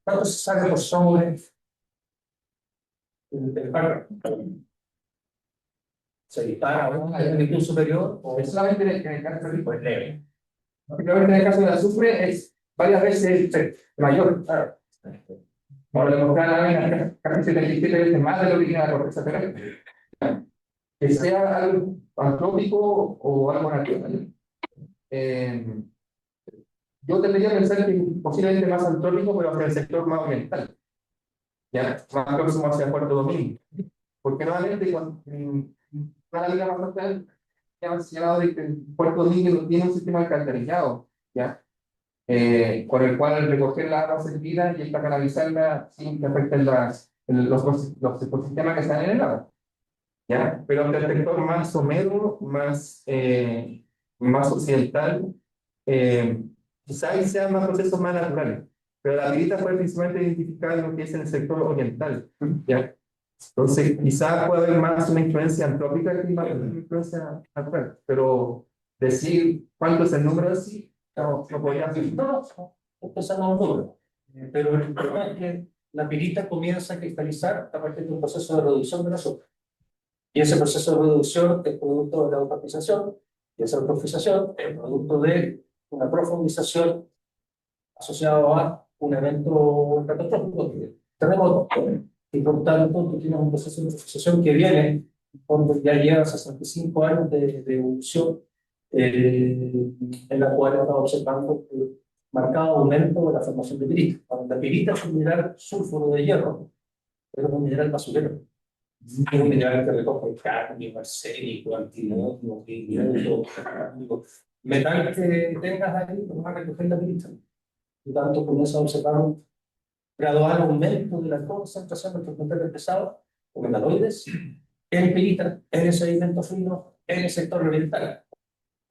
¿Cuánto se sabe por sobre el barro? ¿Se dispara en el nivel superior o es solamente en el caso rico, es leve. Prácticamente en el caso del azufre es varias veces mayor. Claro. Por demostrar casi 77 veces más de lo que tiene la corteza terrestre. Que sea algo antrópico o algo natural. Yo tendría que pensar que posiblemente más antrópico, pero hacia el sector más oriental, ya más próximo hacia Puerto Domingo. Porque nuevamente, cuando la liga más local, ya han señalado de que Puerto Domingo no tiene un sistema alcantarillado, ¿ya? Con el cual al recoger la agua servida y esta canalizarla sin que afecten los ecosistemas que están en el agua, ¿ya? Pero el sector más somero, más occidental, quizás sean más procesos más naturales, pero la pirita fue principalmente identificada en lo que es en el sector oriental, ¿ya? Entonces, quizás puede haber más una influencia antrópica que una influencia natural, pero decir cuánto es el número de sí, no podría ser. No, empezando a un número. Pero el problema es que la pirita comienza a cristalizar a partir de un proceso de reducción de azúcar. Y ese proceso de reducción es producto de la eutrofización, y esa eutrofización es producto de una profundización asociado a un evento catastrófico, que es el terremoto, y por tanto tú tienes un proceso de eutrofización que viene cuando ya lleva 65 años de evolución, en la cual estamos observando marcado aumento de la formación de pirita. La pirita es un mineral sulfuro de hierro, pero es un mineral basurero. Es un mineral que recoge cadmio, arsénico, antimonio, metal que tengas ahí, pues va a recoger la pirita. Por tanto, comienza a observar un gradual aumento de la concentración de estos metales pesados o metaloides en pirita, en el sedimento fino, en el sector oriental,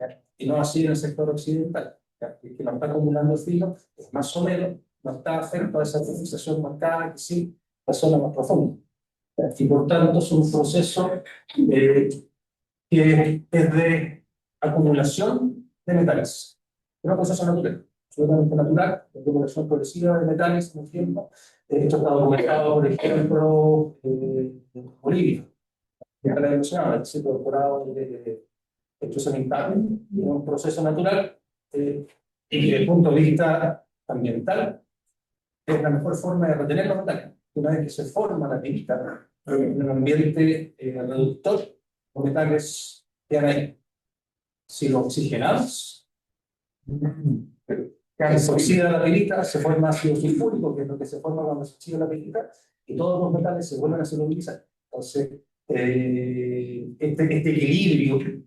¿ya? Y no así en el sector occidental, ¿ya? Que no está acumulando el filo, es más o menos, no está afecto a esa profundización marcada que sí la zona más profunda. ¿Ya? Y por tanto es un proceso que es de acumulación de metales, es un proceso natural, absolutamente natural, de acumulación progresiva de metales en el tiempo. Esto está documentado, por ejemplo, en Bolivia. Ya la he mencionado, el ciclo doctorado de hechos sanitarios, es un proceso natural, y desde el punto de vista ambiental, es la mejor forma de retener los metales. Una vez que se forma la pirita en un ambiente reductor, los metales quedan ahí. Si los oxigenamos, se oxida la pirita, se forma ácido sulfúrico, que es lo que se forma cuando se oxida la pirita, y todos los metales se vuelven a solubilizar. Entonces, este equilibrio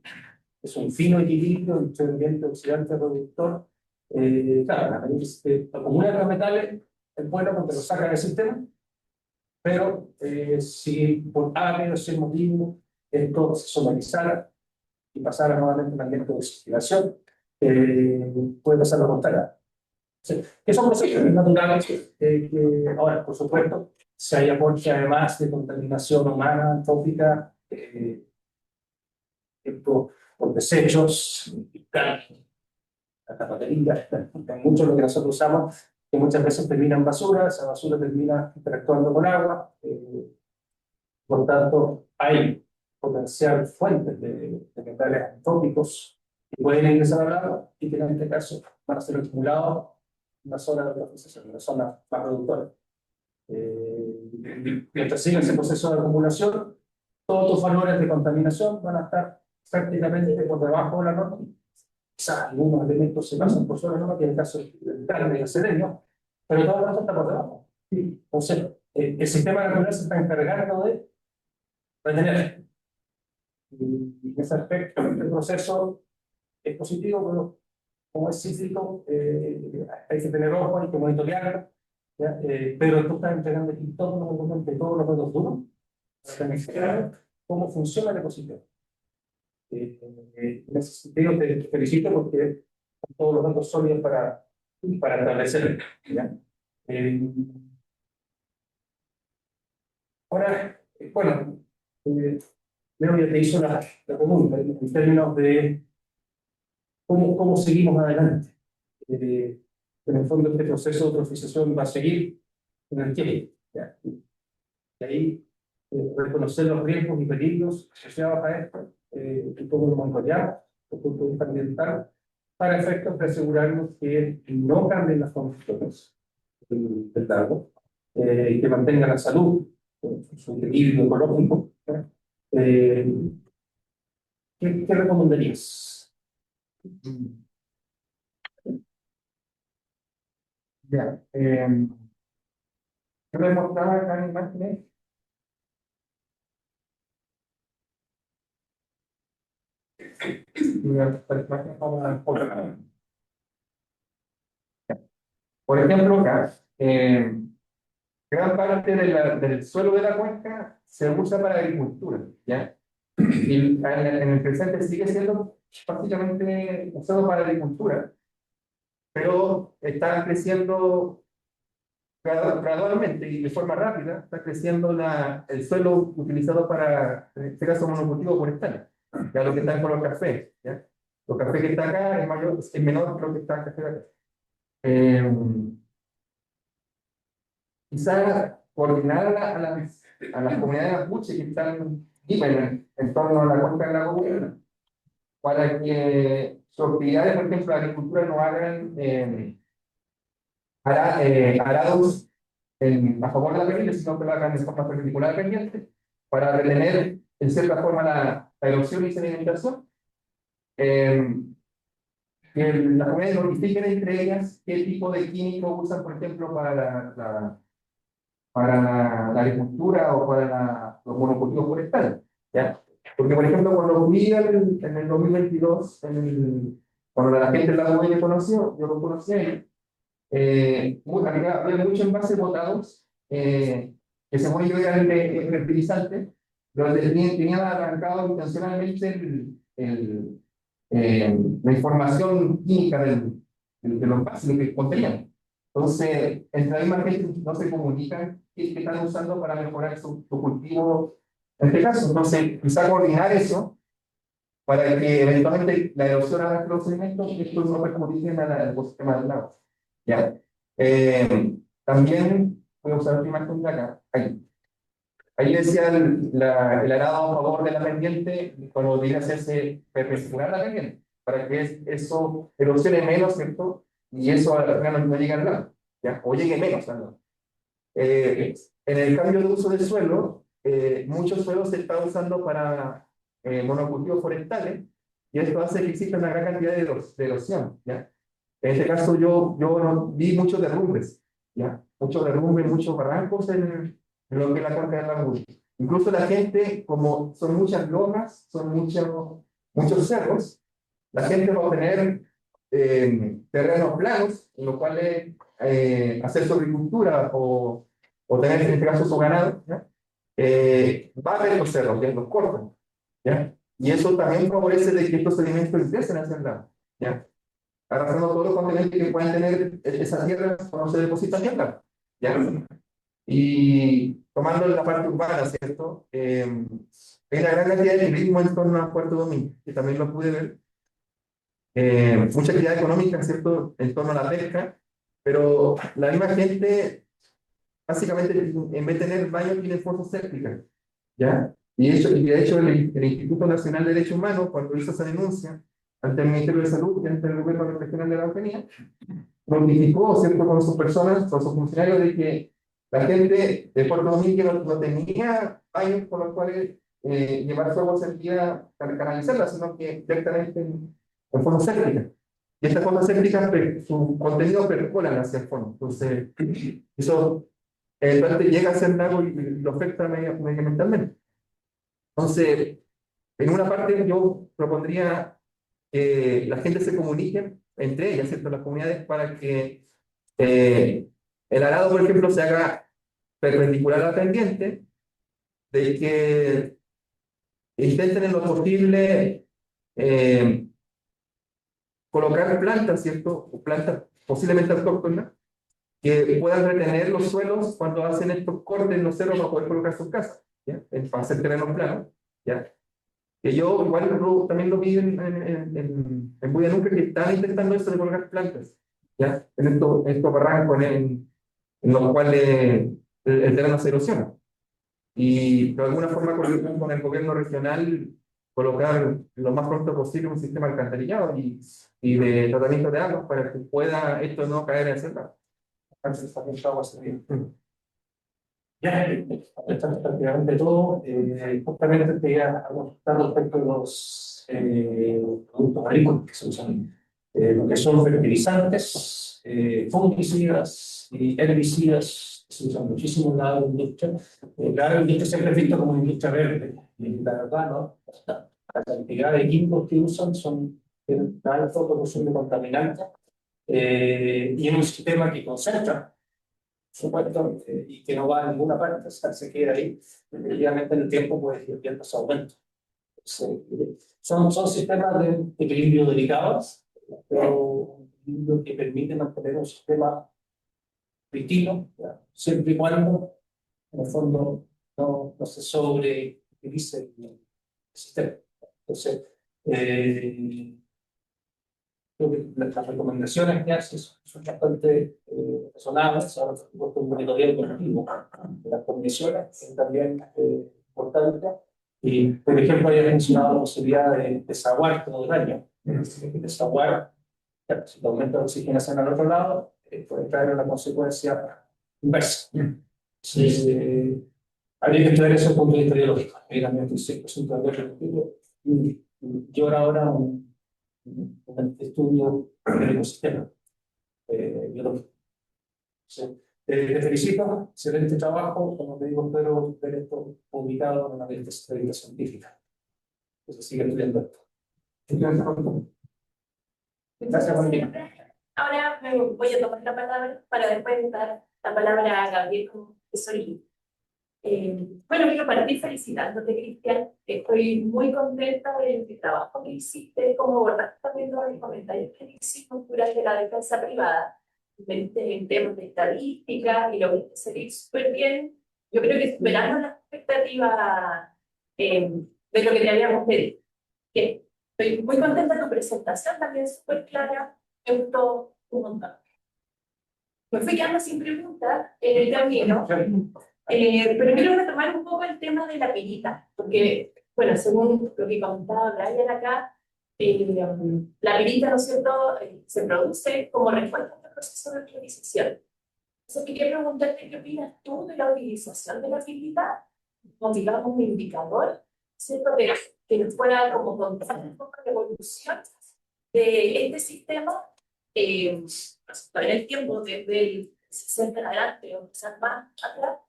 es un fino equilibrio entre el ambiente oxidante y reductor. Claro, la medida que acumulan los metales, es bueno porque los saca del sistema, pero si por A, o C motivo esto se somatizara y pasara nuevamente un ambiente de oxidación, puede pasar lo contrario. Sí, que son procesos naturales que ahora, por supuesto, si hay aporte además de contaminación humana, antrópica, por desechos, la batería, mucho de lo que nosotros usamos, que muchas veces termina en basura, esa basura termina interactuando con agua, por tanto, hay potencial fuentes de metales antrópicos que pueden ingresar al agua y que en este caso van a ser acumulados en la zona de procesación, en la zona más productora. Mientras siga ese proceso de acumulación, todos tus valores de contaminación van a estar prácticamente por debajo de la norma. Quizás algunos elementos se pasan por sobre la norma, que es el caso del carne y el selenio, pero todo el resto está por debajo. Entonces, el sistema natural se está encargando de retener. Y en ese aspecto, el proceso es positivo, pero como es cíclico, hay que tener ojo, hay que monitorearlo, ¿ya? Pero tú estás entregando aquí todos los documentos, todos los datos duros, para mostrar cómo funciona el ecosistema. En ese sentido te felicito porque son todos los datos sólidos para establecer, ¿ya? Ahora, bueno, Leo ya te hizo la pregunta en términos de cómo seguimos adelante. En el fondo, este proceso de eutrofización va a seguir en el tiempo, ¿ya? Y ahí, reconocer los riesgos y peligros asociados a esto, y cómo lo monitoreamos, desde el punto de vista ambiental, para efectos de asegurarnos que no cambien las condiciones del lago, y que mantenga la salud, su equilibrio ecológico, ¿ya? ¿Qué recomendarías? Ya, yo les mostraba acá en imágenes. Y las imágenes vamos a enfocar. Por ejemplo, acá, gran parte del suelo de la cuenca se usa para agricultura, ¿ya? Y en el presente sigue siendo básicamente usado para agricultura, pero están creciendo gradualmente y de forma rápida está creciendo el suelo utilizado para, en este caso, monocultivo forestal, ya lo que está con los cafés, ¿ya? Los cafés que está acá es mayor, es menor que lo que está acá. Eh, Quizá coordinar a las comunidades mapuche que están en torno a la cuenca del lago Gobierno, para que sus actividades, por ejemplo, la agricultura no hagan arados a favor de la pendiente, sino que lo hagan de forma perpendicular a la pendiente, para retener en cierta forma la erosión y sedimentación. Que las comunidades notifiquen entre ellas qué tipo de químicos usan, por ejemplo, para la agricultura o para los monocultivos forestales, ¿ya? Porque, por ejemplo, cuando fui en el 2022, cuando la gente de la UNE conoció, yo lo conocí ahí, había muchos envases botados que según yo eran de fertilizantes, donde tenían arrancado intencionalmente la información química de los envases que contenían. Entonces, entre la misma gente no se comunican qué están usando para mejorar su cultivo en este caso. Entonces, quizá coordinar eso para que eventualmente la erosión haga los sedimentos y esto no perjudique al ecosistema del lago. ¿Ya? También voy a usar otra imagen de acá. Ahí decía el arado a favor de la pendiente cuando debería hacerse perpendicular a la pendiente, para que eso erosione menos, ¿cierto? Y eso al final no llegue al lago, ¿ya? O llegue menos al lago. En el cambio de uso del suelo, muchos suelos se están usando para monocultivos forestales, y esto hace que exista una gran cantidad de erosión, ¿ya? En este caso yo no, vi muchos derrumbes, ¿ya? Muchos derrumbes, muchos barrancos en lo que es la cuenca del lago. Incluso la gente, como son muchas lomas, son muchos cerros, la gente va a tener terrenos planos, en los cuales hacer su agricultura o tener en este caso su ganado, ¿ya? Va a ver los cerros, ya los cortan, ¿ya? Y eso también favorece de que estos sedimentos ingresen hacia el lago, ¿ya? Arrastrando todos los contenedores que pueden tener esa tierra cuando se deposita en el lago, ¿ya? Y tomando la parte urbana, ¿cierto? Hay una gran cantidad de turismo en torno a Puerto Domingo, que también lo pude ver. Mucha actividad económica, ¿cierto? En torno a la pesca, pero la misma gente, básicamente, en vez de tener baños, tiene fosas sépticas, ¿ya? Y de hecho el Instituto Nacional de Derechos Humanos, cuando hizo esa denuncia ante el Ministerio de Salud y ante el Gobierno Regional de la Araucanía, notificó, ¿cierto?, con sus personas, con sus funcionarios, de que la gente de Puerto Domingo no tenía baños con los cuales llevar su agua servida para canalizarla, sino que directamente en forma séptica. Y estas formas sépticas, su contenido percolan hacia el fondo. Entonces, eso eventualmente llega a ser lago y lo afecta medioambientalmente. Entonces, en una parte yo propondría que la gente se comunique entre ellas, ¿cierto? Las comunidades, para que el arado, por ejemplo, se haga perpendicular a la pendiente, de que intenten en lo posible colocar plantas, ¿cierto? Plantas posiblemente autóctonas, que puedan retener los suelos cuando hacen estos cortes en los cerros para poder colocar sus casas, ¿ya? Para hacer terrenos planos, ¿ya? Que yo igual también lo vi en Buyanuca, que están intentando eso de colocar plantas, ¿ya? En estos barrancos en los cuales el terreno se erosiona. Y de alguna forma con el gobierno regional colocar lo más pronto posible un sistema de alcantarillado y de tratamiento de aguas para que pueda esto no caer en el cerro. Antes también estaba hace bien. Ya, esto es prácticamente todo. Justamente quería comentar respecto a los productos agrícolas que se usan, lo que son fertilizantes, fungicidas y herbicidas, que se usan muchísimo en la agroindustria. La agroindustria siempre es vista como industria verde, y la verdad, ¿no? La cantidad de químicos que usan son de alta producción de contaminantes, y en un sistema que concentra, supuesto, y que no va a ninguna parte, o sea, se queda ahí, efectivamente en el tiempo pues el tiempo se aumenta. Son sistemas de equilibrio delicados, pero que permiten mantener un sistema distinto, ¿ya? Siempre y cuando, en el fondo, no se sobreutilice el sistema. Entonces, creo que las recomendaciones que haces son bastante razonables. Ahora, por supuesto, un monitoreo colectivo de las condiciones es también importante. Y, por ejemplo, había mencionado la posibilidad de desaguar todo el año. Desaguar, claro, si aumenta la oxigenación al otro lado, puede traer una consecuencia inversa. Sí, habría que estudiar eso desde el punto de vista biológico. Ahí también estoy 100% de acuerdo. Y yo ahora un estudio del ecosistema biológico. Sí. Te felicito, excelente trabajo. Como te digo, espero ver esto publicado en una revista científica. Entonces, sigue estudiando esto. Gracias, Juan. Ahora me voy a tomar la palabra para después dar la palabra a Gabriel como tesorero. Bueno, quiero partir felicitándote, Cristian. Estoy muy contenta del trabajo que hiciste, cómo abordaste también los comentarios que hicimos durante la defensa privada, en temas de estadística, y lo viste salir súper bien. Yo creo que superando las expectativas de lo que te habíamos pedido. Bien, estoy muy contenta de tu presentación, también súper clara, me gustó un montón. Me fui quedando sin preguntas en el camino. Pero quiero retomar un poco el tema de la pirita, porque, bueno, según lo que comentaba Brian acá, la pirita, ¿no es cierto?, se produce como respuesta a este proceso de priorización. Entonces, quería preguntarte qué opinas tú de la utilización de la pirita como, digamos, un indicador, ¿cierto?, que nos pueda como contar un poco la evolución de este sistema en el tiempo, desde el 60 en adelante o quizás más atrás.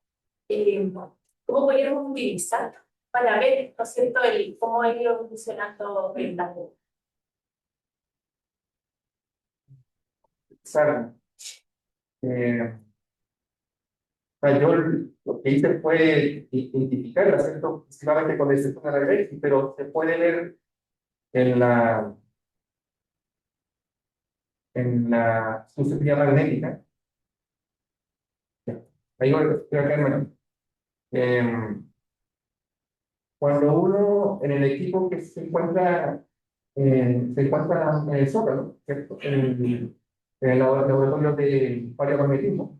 ¿Cómo podríamos utilizar para ver, ¿no es cierto?, cómo ha ido evolucionando el dato? Sara, yo lo que hice fue identificar, ¿cierto? Principalmente con el sistema de Rayleigh, pero se puede ver en la susceptibilidad magnética. Ahí voy a quedarme. Cuando uno en el equipo que se encuentra en el Zócalo, ¿cierto? En el laboratorio de paleomagnetismo,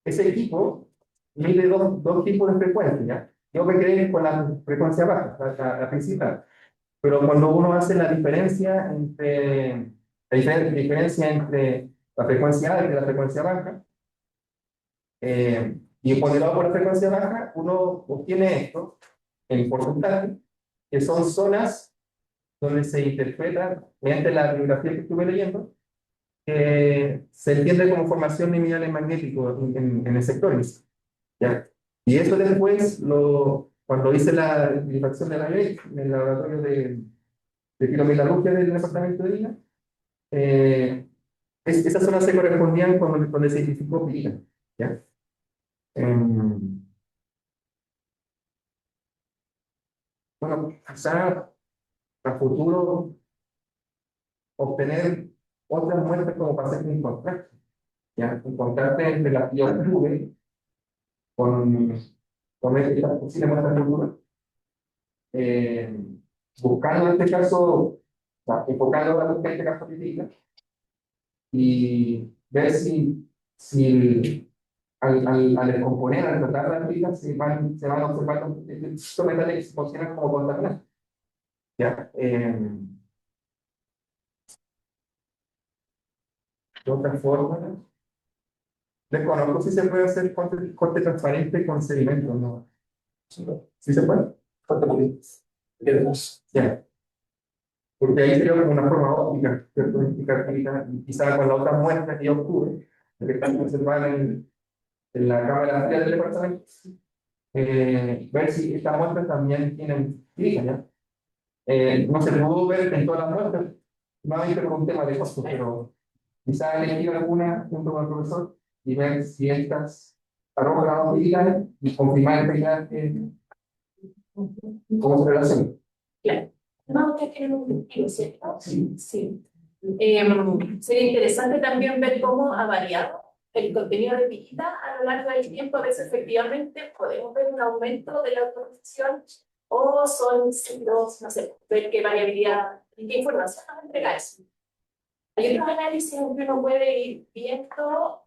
ese equipo mide dos tipos de frecuencias, ¿ya? Yo me quedé con la frecuencia baja, la principal. Pero cuando uno hace la diferencia entre la frecuencia alta y la frecuencia baja, y ponderado por la frecuencia baja, uno obtiene esto en porcentaje, que son zonas donde se interpreta, mediante la bibliografía que estuve leyendo, que se entiende como formación de minerales magnéticos en el sector. ¿Ya? Y eso después, cuando hice la difracción de la ley en el laboratorio de pirometalurgia del departamento de Lima, esas zonas se correspondían con donde se identificó pirita. ¿Ya? Bueno, quizá a futuro obtener otras muestras como para hacer un contraste. ¿Ya? Un contraste entre las que yo obtuve con estas posibles muestras futuras, buscando en este caso, o sea, enfocando la búsqueda en este caso crítica, y ver si al descomponer, al tratar las críticas, se van observando estos metales que se funcionan como contaminantes. ¿Ya? De otra forma, desconozco si se puede hacer corte transparente con sedimentos, ¿no? ¿Sí se puede? Ya. Porque ahí sería como una forma óptica, ¿cierto? Identificar críticas, y quizá con la otra muestra que yo obtuve, que están observadas en la cámara fría del departamento, ver si estas muestras también tienen críticas, ¿ya? No se pudo ver en todas las muestras, nuevamente por un tema de costo, pero quizá elegir alguna junto con el profesor y ver si estas arrojan críticas y confirmar cómo se relacionan. Claro. No, que tienen un objetivo, ¿cierto? Sí. Sí. Sería interesante también ver cómo ha variado el contenido de Pijita a lo largo del tiempo. A veces efectivamente podemos ver un aumento de la autorización o son ciclos, no sé, ver qué variabilidad y qué información nos entrega eso. Hay otros análisis en que uno puede ir viendo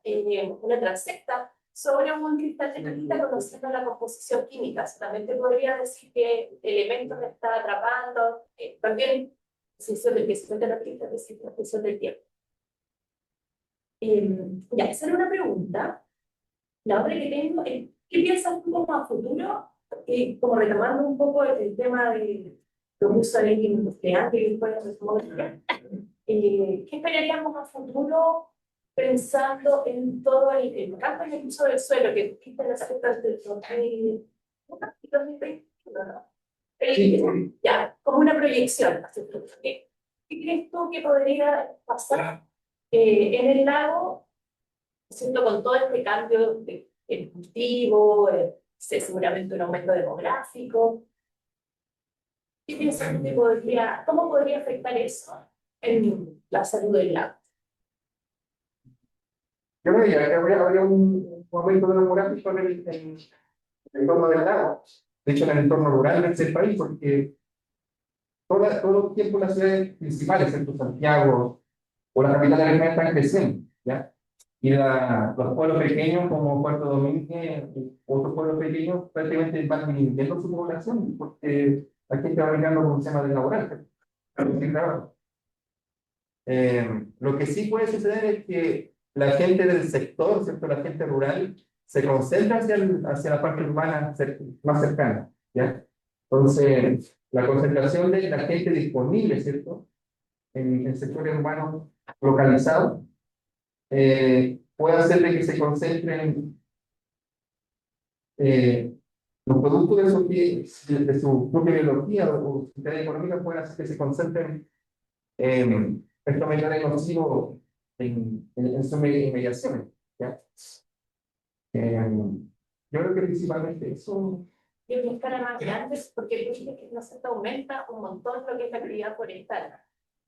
una transecta sobre un cristal de Pijita conociendo la composición química. También te podría decir qué elementos está atrapando, también posición del crecimiento de la pista, es decir, la posición del tiempo. Ya, esa era una pregunta. La otra que tengo es, ¿qué piensas tú como a futuro? Como retomando un poco el tema de los usos de industrial y después de tecnología. ¿Qué esperaríamos a futuro pensando en todo el campo y el uso del suelo que existe en las aspectos del 2021, ¿no? Ya, como una proyección. ¿Qué crees tú que podría pasar en el lago, siendo con todo este cambio del cultivo, seguramente un aumento demográfico? ¿Qué piensas que cómo podría afectar eso en la salud del lago? Yo creo que habría un aumento demográfico en el entorno del lago, de hecho en el entorno rural de este país, porque todo el tiempo las ciudades principales, ¿cierto? Santiago o las capitales regionales están creciendo, ¿ya? Y los pueblos pequeños como Puerto Domínguez y otros pueblos pequeños prácticamente van disminuyendo su población porque la gente va mirando con temas de laboral. Lo que sí puede suceder es que la gente del sector, ¿cierto? La gente rural se concentra hacia la parte urbana más cercana, ¿ya? Entonces, la concentración de la gente disponible, ¿cierto? En sectores urbanos localizados, puede hacer de que se concentren los productos de su propia biología o su actividad económica, pueden hacer que se concentren estos metales nocivos en sus inmediaciones, ¿ya? Yo creo que principalmente eso. Y en escala más grande, porque tú dices que no se aumenta un montón lo que es la actividad forestal.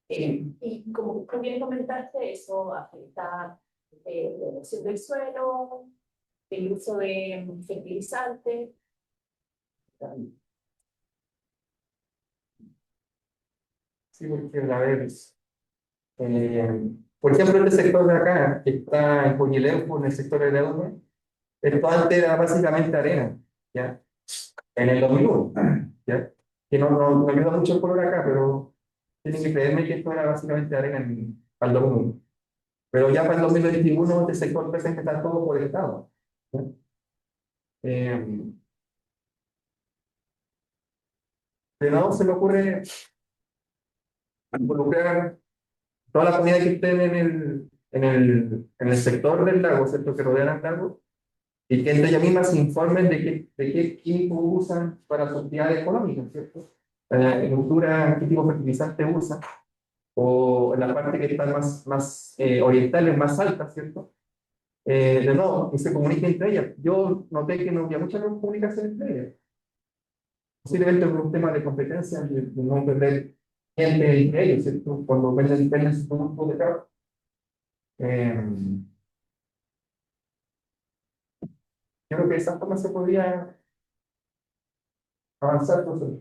Y como también comentaste, eso afecta la erosión del suelo, el uso de fertilizantes. Sí, porque a ver, por ejemplo, este sector de acá, que está en Coñileuco, en el sector de Leume, esto antes era básicamente arena, ¿ya? En el 2001, ¿ya? Que no ayuda mucho el color acá, pero tienen que creerme que esto era básicamente arena al 2001. Pero ya para el 2021 este sector parece que está todo forestado, ¿ya? De nuevo se me ocurre involucrar toda la comunidad que esté en el sector del lago, ¿cierto? Que rodean al lago, y que entre ellas mismas se informen de qué químicos usan para sus actividades económicas, ¿cierto? En la agricultura, qué tipo de fertilizante usan, o en la parte que están más orientales, más altas, ¿cierto? De nuevo, que se comuniquen entre ellas. Yo noté que no había mucha comunicación entre ellas. Posiblemente por un tema de competencia, de no perder gente entre ellos, ¿cierto? Cuando venden sus productos de carro. Yo creo que de esa forma se podría avanzar. Entonces.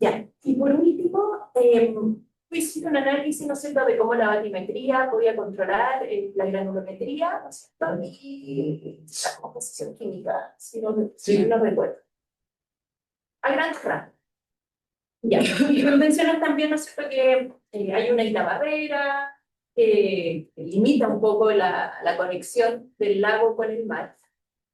Ya, y por último, tú hiciste un análisis, ¿no es cierto?, de cómo la batimetría podía controlar la granulometría, ¿no es cierto?, y la composición química, si no recuerdo. A grandes rasgos. Ya, y tú mencionas también, ¿no es cierto?, que hay una isla barrera, que limita un poco la conexión del lago con el mar.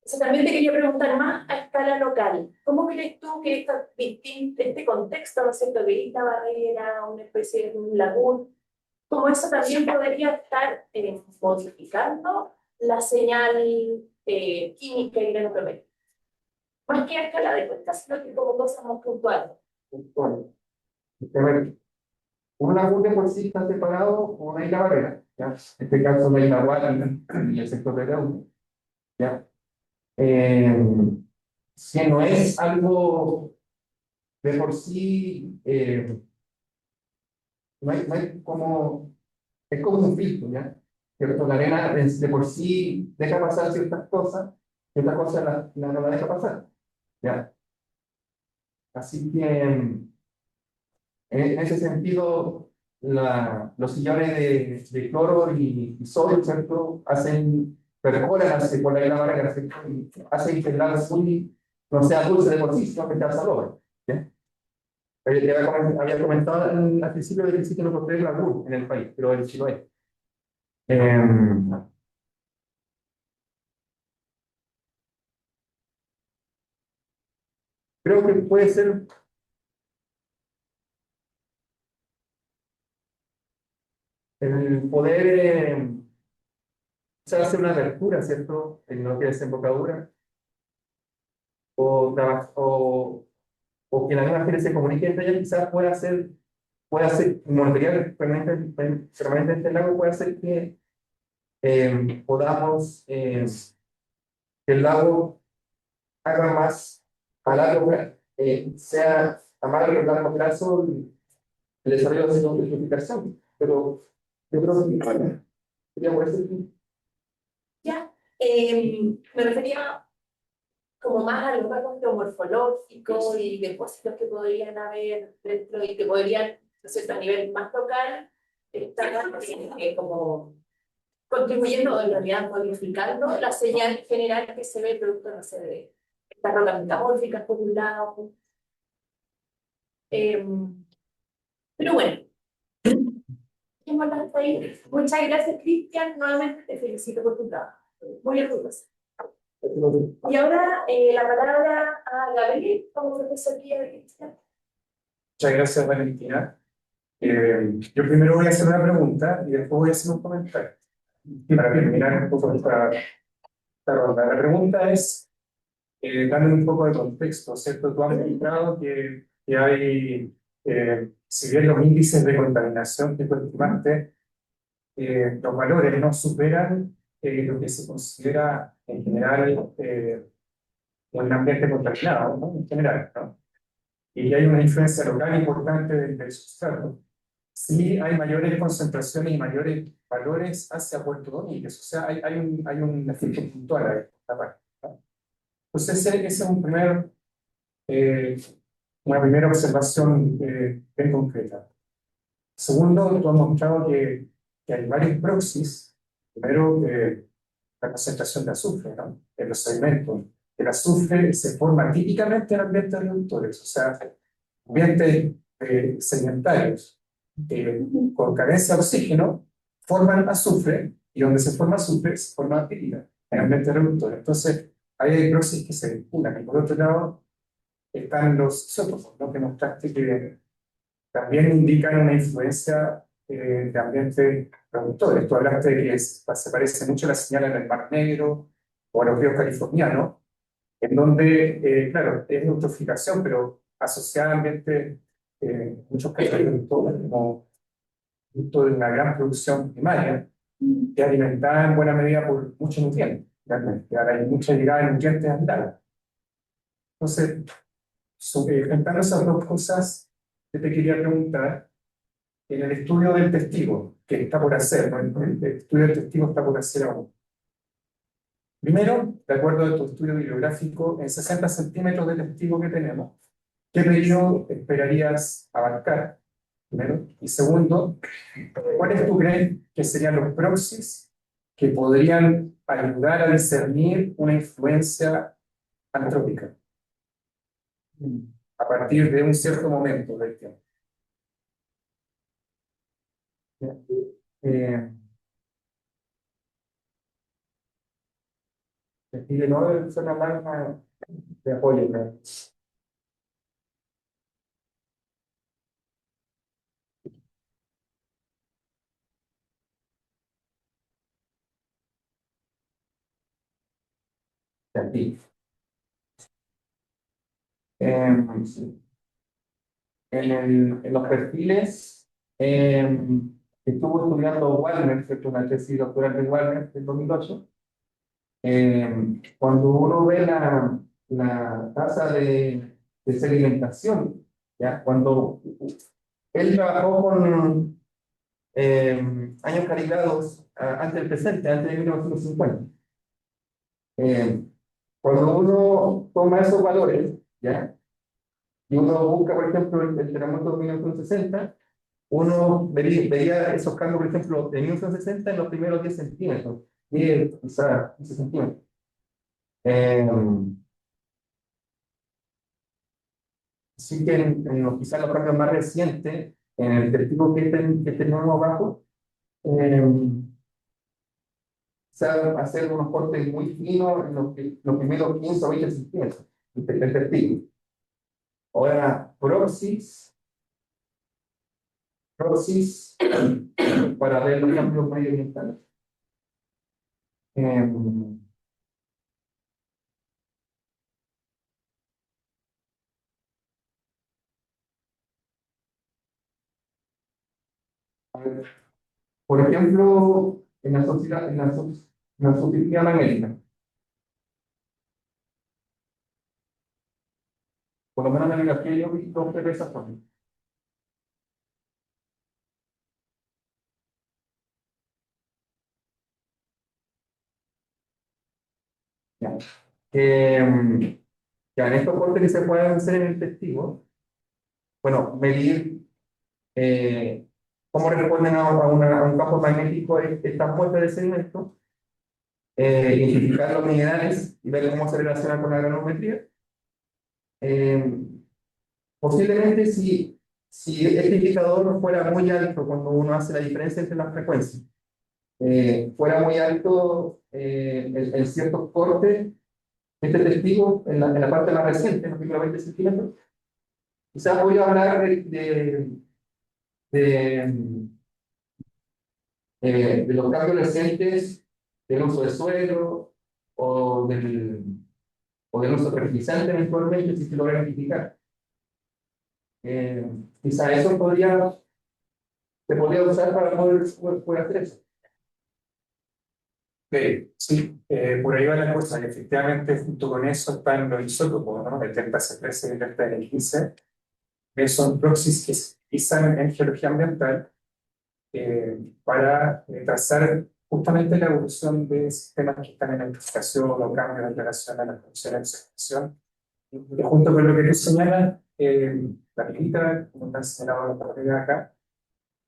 Entonces, también te quería preguntar más a escala local. ¿Cómo crees tú que este contexto, ¿no es cierto?, de isla barrera, una especie de un lagún, cómo eso también podría estar modificando la señal química y granulométrica? Más que a escala de cuenta, sino que como cosas más puntuales. Bueno, a ver, un lago de por sí está separado por una isla barrera, ¿ya? En este caso la isla Guatire y el sector de Leume, ¿ya? Si no es algo de por sí no hay como, es como un filtro, ¿ya? ¿Cierto? La arena de por sí deja pasar ciertas cosas y otras cosas no la deja pasar, ¿ya? Así que en ese sentido, los sillones de cloro y sodio, ¿cierto? Perforan por la misma manera, ¿cierto? Y hacen que el agua muy, no sea dulce de por sí, sino que sea sabor, ¿ya? Había comentado al principio de que existen otros tres lagún en el país, pero el Chiloé. Creo que puede ser el poder hacer una apertura, ¿cierto? En lo que es desembocadura, o que la misma gente se comunique entre ellas, quizás puede hacer, como material permanente en este lago, puede hacer que podamos, que el lago haga más a largo plazo, sea a más largo plazo el desarrollo de su electrificación. Pero yo creo que sería por eso que Ya, me refería como más a los rasgos geomorfológicos y depósitos que podrían haber dentro y que podrían, ¿no es cierto?, a nivel más local, estar como contribuyendo o en realidad modificando la señal general que se ve producto, no sé, de estas rocas metamórficas por un lado. Pero bueno, dejémoslo hasta ahí. Muchas gracias, Cristian. Nuevamente te felicito por tu trabajo. Muy orgullosa. Y ahora la palabra a Gabriel, como profesor guía de Cristian. Muchas gracias, Valentina. Yo primero voy a hacer una pregunta y después voy a hacer un comentario para terminar un poco esta ronda. La pregunta es, dándole un poco de contexto, ¿cierto? Tú has mostrado que hay, si bien los índices de contaminación que tú estimaste, los valores no superan lo que se considera en general un ambiente contaminado, ¿no? En general, ¿no? Y hay una influencia local importante del sustrato. Sí hay mayores concentraciones y mayores valores hacia Puerto Domínguez, o sea, hay un efecto puntual ahí, esta parte, ¿no? Entonces, ese es una primera observación bien concreta. Segundo, tú has mostrado que hay varios proxies. Primero, la concentración de azufre, ¿no? En los sedimentos. El azufre se forma típicamente en ambientes reductores, o sea, ambientes sedimentarios con carencia de oxígeno forman azufre y donde se forma azufre se forma pirita en ambientes reductores. Entonces, ahí hay proxies que se vinculan. Y por otro lado, están los isótopos, ¿no? Que mostraste que también indican una influencia de ambientes productores. Tú hablaste de que se parece mucho a la señal en el Mar Negro o a los ríos californianos, en donde, claro, es eutroficación, pero asociada a ambientes, muchos casos productores, como producto de una gran producción primaria, que alimentada en buena medida por muchos nutrientes. Realmente, ahora hay mucha llegada de nutrientes al lago. Entonces, juntando esas dos cosas, yo te quería preguntar, en el estudio del testigo, que está por hacer, ¿no? El estudio del testigo está por hacer aún. Primero, de acuerdo a tu estudio bibliográfico, en 60 centímetros de testigo que tenemos, ¿qué periodo esperarías abarcar? Primero. Y segundo, ¿cuáles tú crees que serían los proxies que podrían ayudar a discernir una influencia antrópica a partir de un cierto momento del tiempo? eh, y de nuevo es una alarma de apoyo, ¿no? De aquí. Sí. En los perfiles, estuvo estudiando Wagner, ¿cierto? Una tesis doctoral de Wagner del 2008. Cuando uno ve la tasa de sedimentación, ¿ya? Cuando Él trabajó con años calibrados antes del presente, antes de 1950. Eh, Cuando uno toma esos valores, ¿ya? Y uno busca, por ejemplo, el terremoto de 1960, uno vería esos cambios, por ejemplo, de 1960 en los primeros 10 centímetros, 10, quizás 15 centímetros. Eh, Sí que quizás los cambios más recientes, en el testigo que tenemos abajo, eh, hacer unos cortes muy finos en los primeros 15 o 20 centímetros del testigo. Ahora, proxys para ver los cambios medioambientales. Eh, por ejemplo, en la sociedad, en la sociedad américa, por lo menos en la biografía yo vi dos de esas formas. Ya. Ya en estos cortes que se pueden hacer en el testigo, bueno, medir cómo responden a un campo magnético estas muestras de sedimento, identificar los minerales y ver cómo se relaciona con la granometría. Eh, Posiblemente si este indicador fuera muy alto cuando uno hace la diferencia entre las frecuencias, fuera muy alto en ciertos cortes, este testigo en la parte más reciente, en los primeros 20 centímetros, quizás voy a hablar de, de los cambios recientes del uso del suelo o del uso fertilizante eventualmente, si se logra identificar. Quizá eso se podría usar para poder hacer eso. Sí, por ahí va la cosa, y efectivamente junto con eso están los isótopos, ¿no? El delta C13 y el delta N15, que son proxies que se utilizan en geología ambiental para trazar justamente la evolución de sistemas que están en amplificación o cambios en relación a las funciones de expresión. Y junto con lo que tú señalas, la pilita, como están señalados los colegas acá,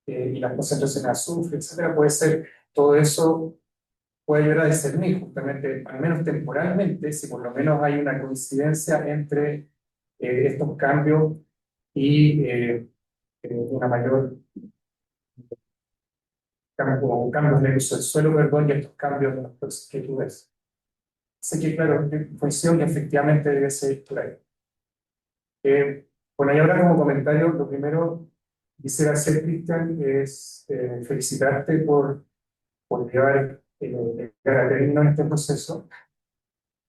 y las concentraciones de azufre, etcétera, puede ser todo eso puede ayudar a discernir justamente, al menos temporalmente, si por lo menos hay una coincidencia entre estos cambios y una mayor cambios en el uso del suelo, perdón, y estos cambios de los procesos que tú ves. Así que, claro, función que efectivamente debe ser por ahí. Bueno, y ahora como comentario, lo primero que quisiera hacer, Cristian, es felicitarte por llevar a término este proceso.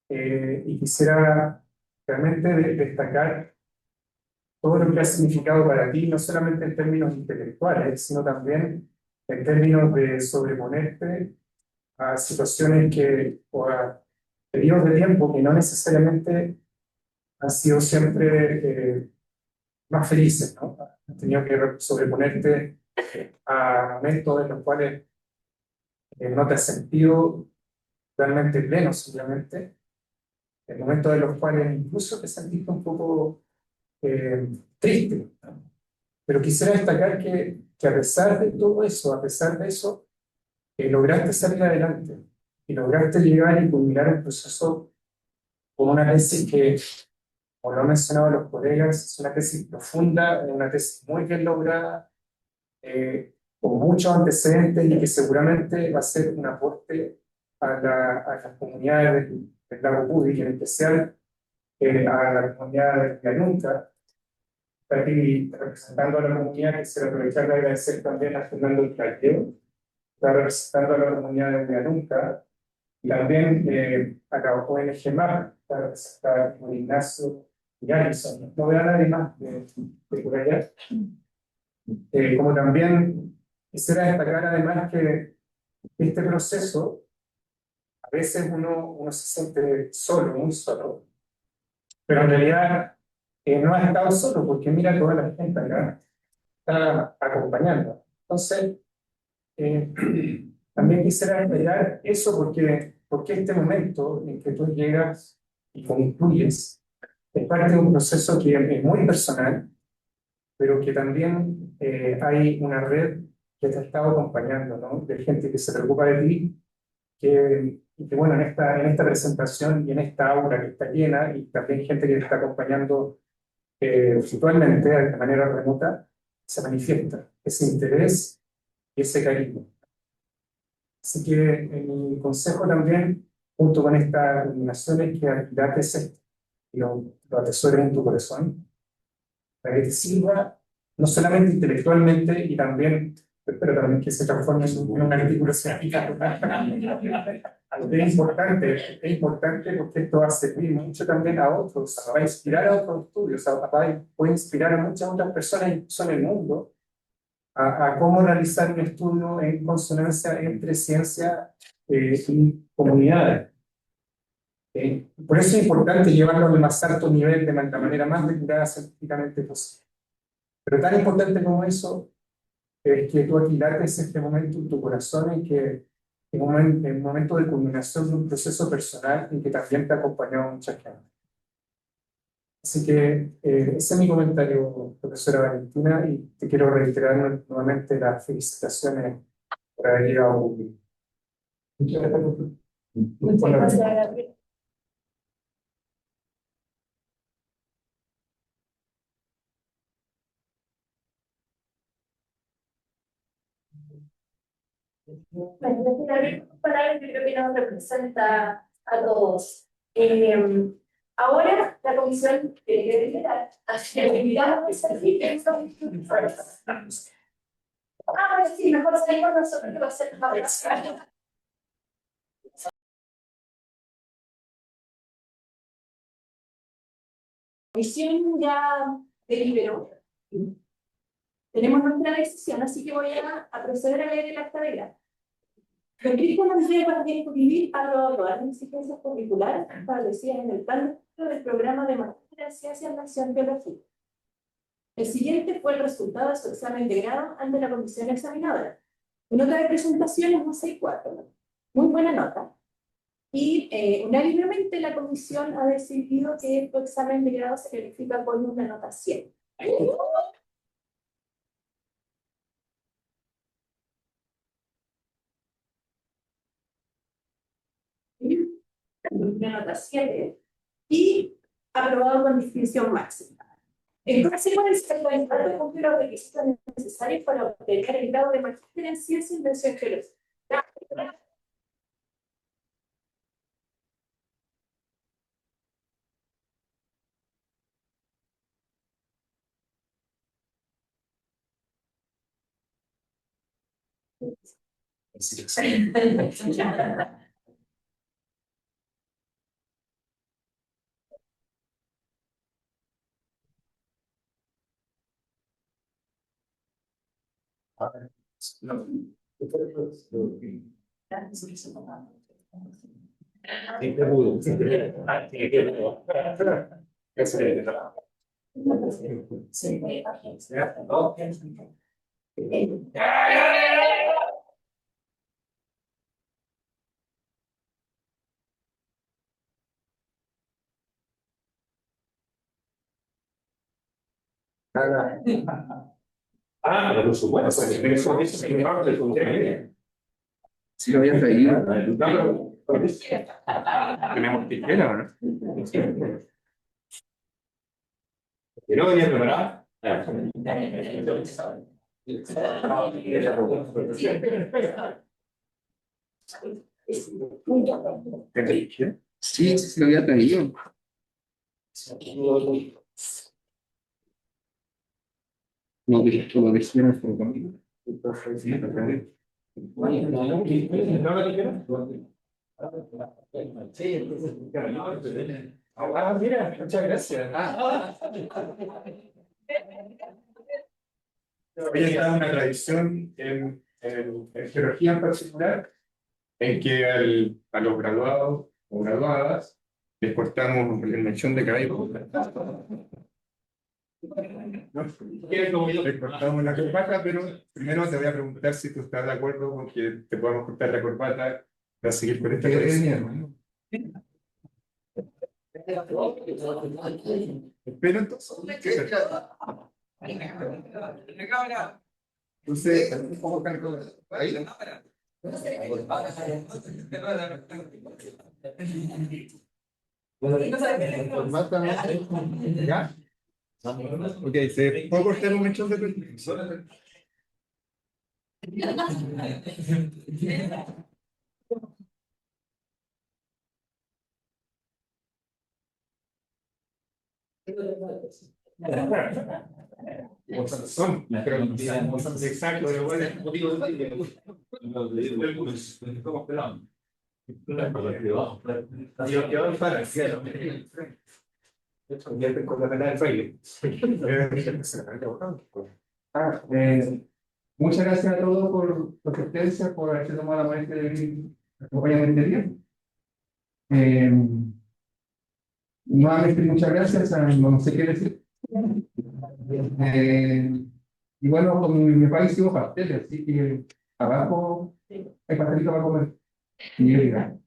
Y quisiera realmente destacar todo lo que ha significado para ti, no solamente en términos intelectuales, sino también en términos de sobreponerte a situaciones o a periodos de tiempo que no necesariamente han sido siempre más felices, ¿no? Has tenido que sobreponerte a momentos en los cuales no te has sentido realmente pleno, simplemente, en momentos en los cuales incluso te sentiste un poco triste, ¿no? Pero quisiera destacar que a pesar de todo eso, a pesar de eso, lograste salir adelante y lograste llegar y culminar el proceso con una tesis que, como lo han mencionado los colegas, es una tesis profunda, una tesis muy bien lograda, con muchos antecedentes y que seguramente va a ser un aporte a las comunidades del Lago Público y en especial a la comunidad de Anunca. Está aquí representando a la comunidad, quisiera aprovechar de agradecer también a Fernando Caldeo, está representando a la comunidad de Anunca, y también a la ONG MAP, está representada por Ignacio y Alison. No veo a nadie más de por allá. Como también quisiera destacar además que este proceso, a veces uno se siente solo, muy solo, pero en realidad no ha estado solo, porque mira toda la gente acá. está acompañando. Entonces, también quisiera agregar eso porque este momento en que tú llegas y concluyes es parte de un proceso que es muy personal, pero que también hay una red que te ha estado acompañando, ¿no? De gente que se preocupa de ti, y que bueno, en esta presentación y en esta aula que está llena, y también gente que te está acompañando virtualmente, de manera remota, se manifiesta ese interés y ese cariño. Así que mi consejo también, junto con esta combinación, es que aquilates esto y lo atesores en tu corazón, para que te sirva no solamente intelectualmente y también, pero también que se transforme en una articulación eficaz. Es importante porque esto va a servir mucho también a otros, va a inspirar a otros estudios, puede inspirar a muchas otras personas incluso en el mundo a cómo realizar un estudio en consonancia entre ciencia y comunidades. Por eso es importante llevarlo al más alto nivel de la manera más depurada científicamente posible. Pero tan importante como eso es que tú aquilates este momento en tu corazón y que en un momento de culminación de un proceso personal y que también te ha acompañado mucha gente. Así que ese es mi comentario, profesora Valentina, y te quiero reiterar nuevamente las felicitaciones por haber llegado a un Muchas gracias, Gabriel. Bueno, para yo creo que nos representa a todos. Ahora la comisión tiene que deliberar. Así que invitamos a servir esto. Bueno, sí, mejor salir con nosotros que va a ser más. La comisión ya deliberó. Tenemos nuestra decisión, así que voy a proceder a leer el acta de grado. Cristian Andrea Martínez Uribe ha aprobado todas las exigencias curriculares establecidas en el plan del programa de magíster en Ciencias de Acción Biológica. El siguiente fue el resultado de su examen de grado ante la comisión examinadora. Su nota de presentación es un 6.4, muy buena nota. Y unánimemente la comisión ha decidido que tu examen de grado se califica con una nota 100. Una nota 7 y aprobado con distinción máxima. En consecuencia, el Estado cumplió los requisitos necesarios para obtener el grado de magíster en ciencia y invención geológica. Pero por supuesto, eso es parte del contenido. Si lo había traído. Tenemos tijera, ¿o no? ¿Y no venía preparado? Sí, sí lo había traído. No, dije, lo decían por conmigo. Ah, mira, muchas gracias. Hoy está una tradición en geología en particular, en que a los graduados o graduadas les cortamos el mechón de cabello. Le cortamos la corbata, pero primero te voy a preguntar si tú estás de acuerdo con que te podamos cortar la corbata para seguir con esta conversación. Pero entonces, entonces, ¿cómo cargo? Ahí. ¿Ya? Ok, ¿se puede cortar un mechón de pelo? Son, pero exacto, pero bueno, el motivo Muchas gracias a todos por su asistencia, por haberse tomado la molestia de venir a acompañarme este día. Nuevamente, muchas gracias. No sé qué decir. Y bueno, con mi país sigo pasteles, así que abajo hay pastelito para comer. Y yo diga.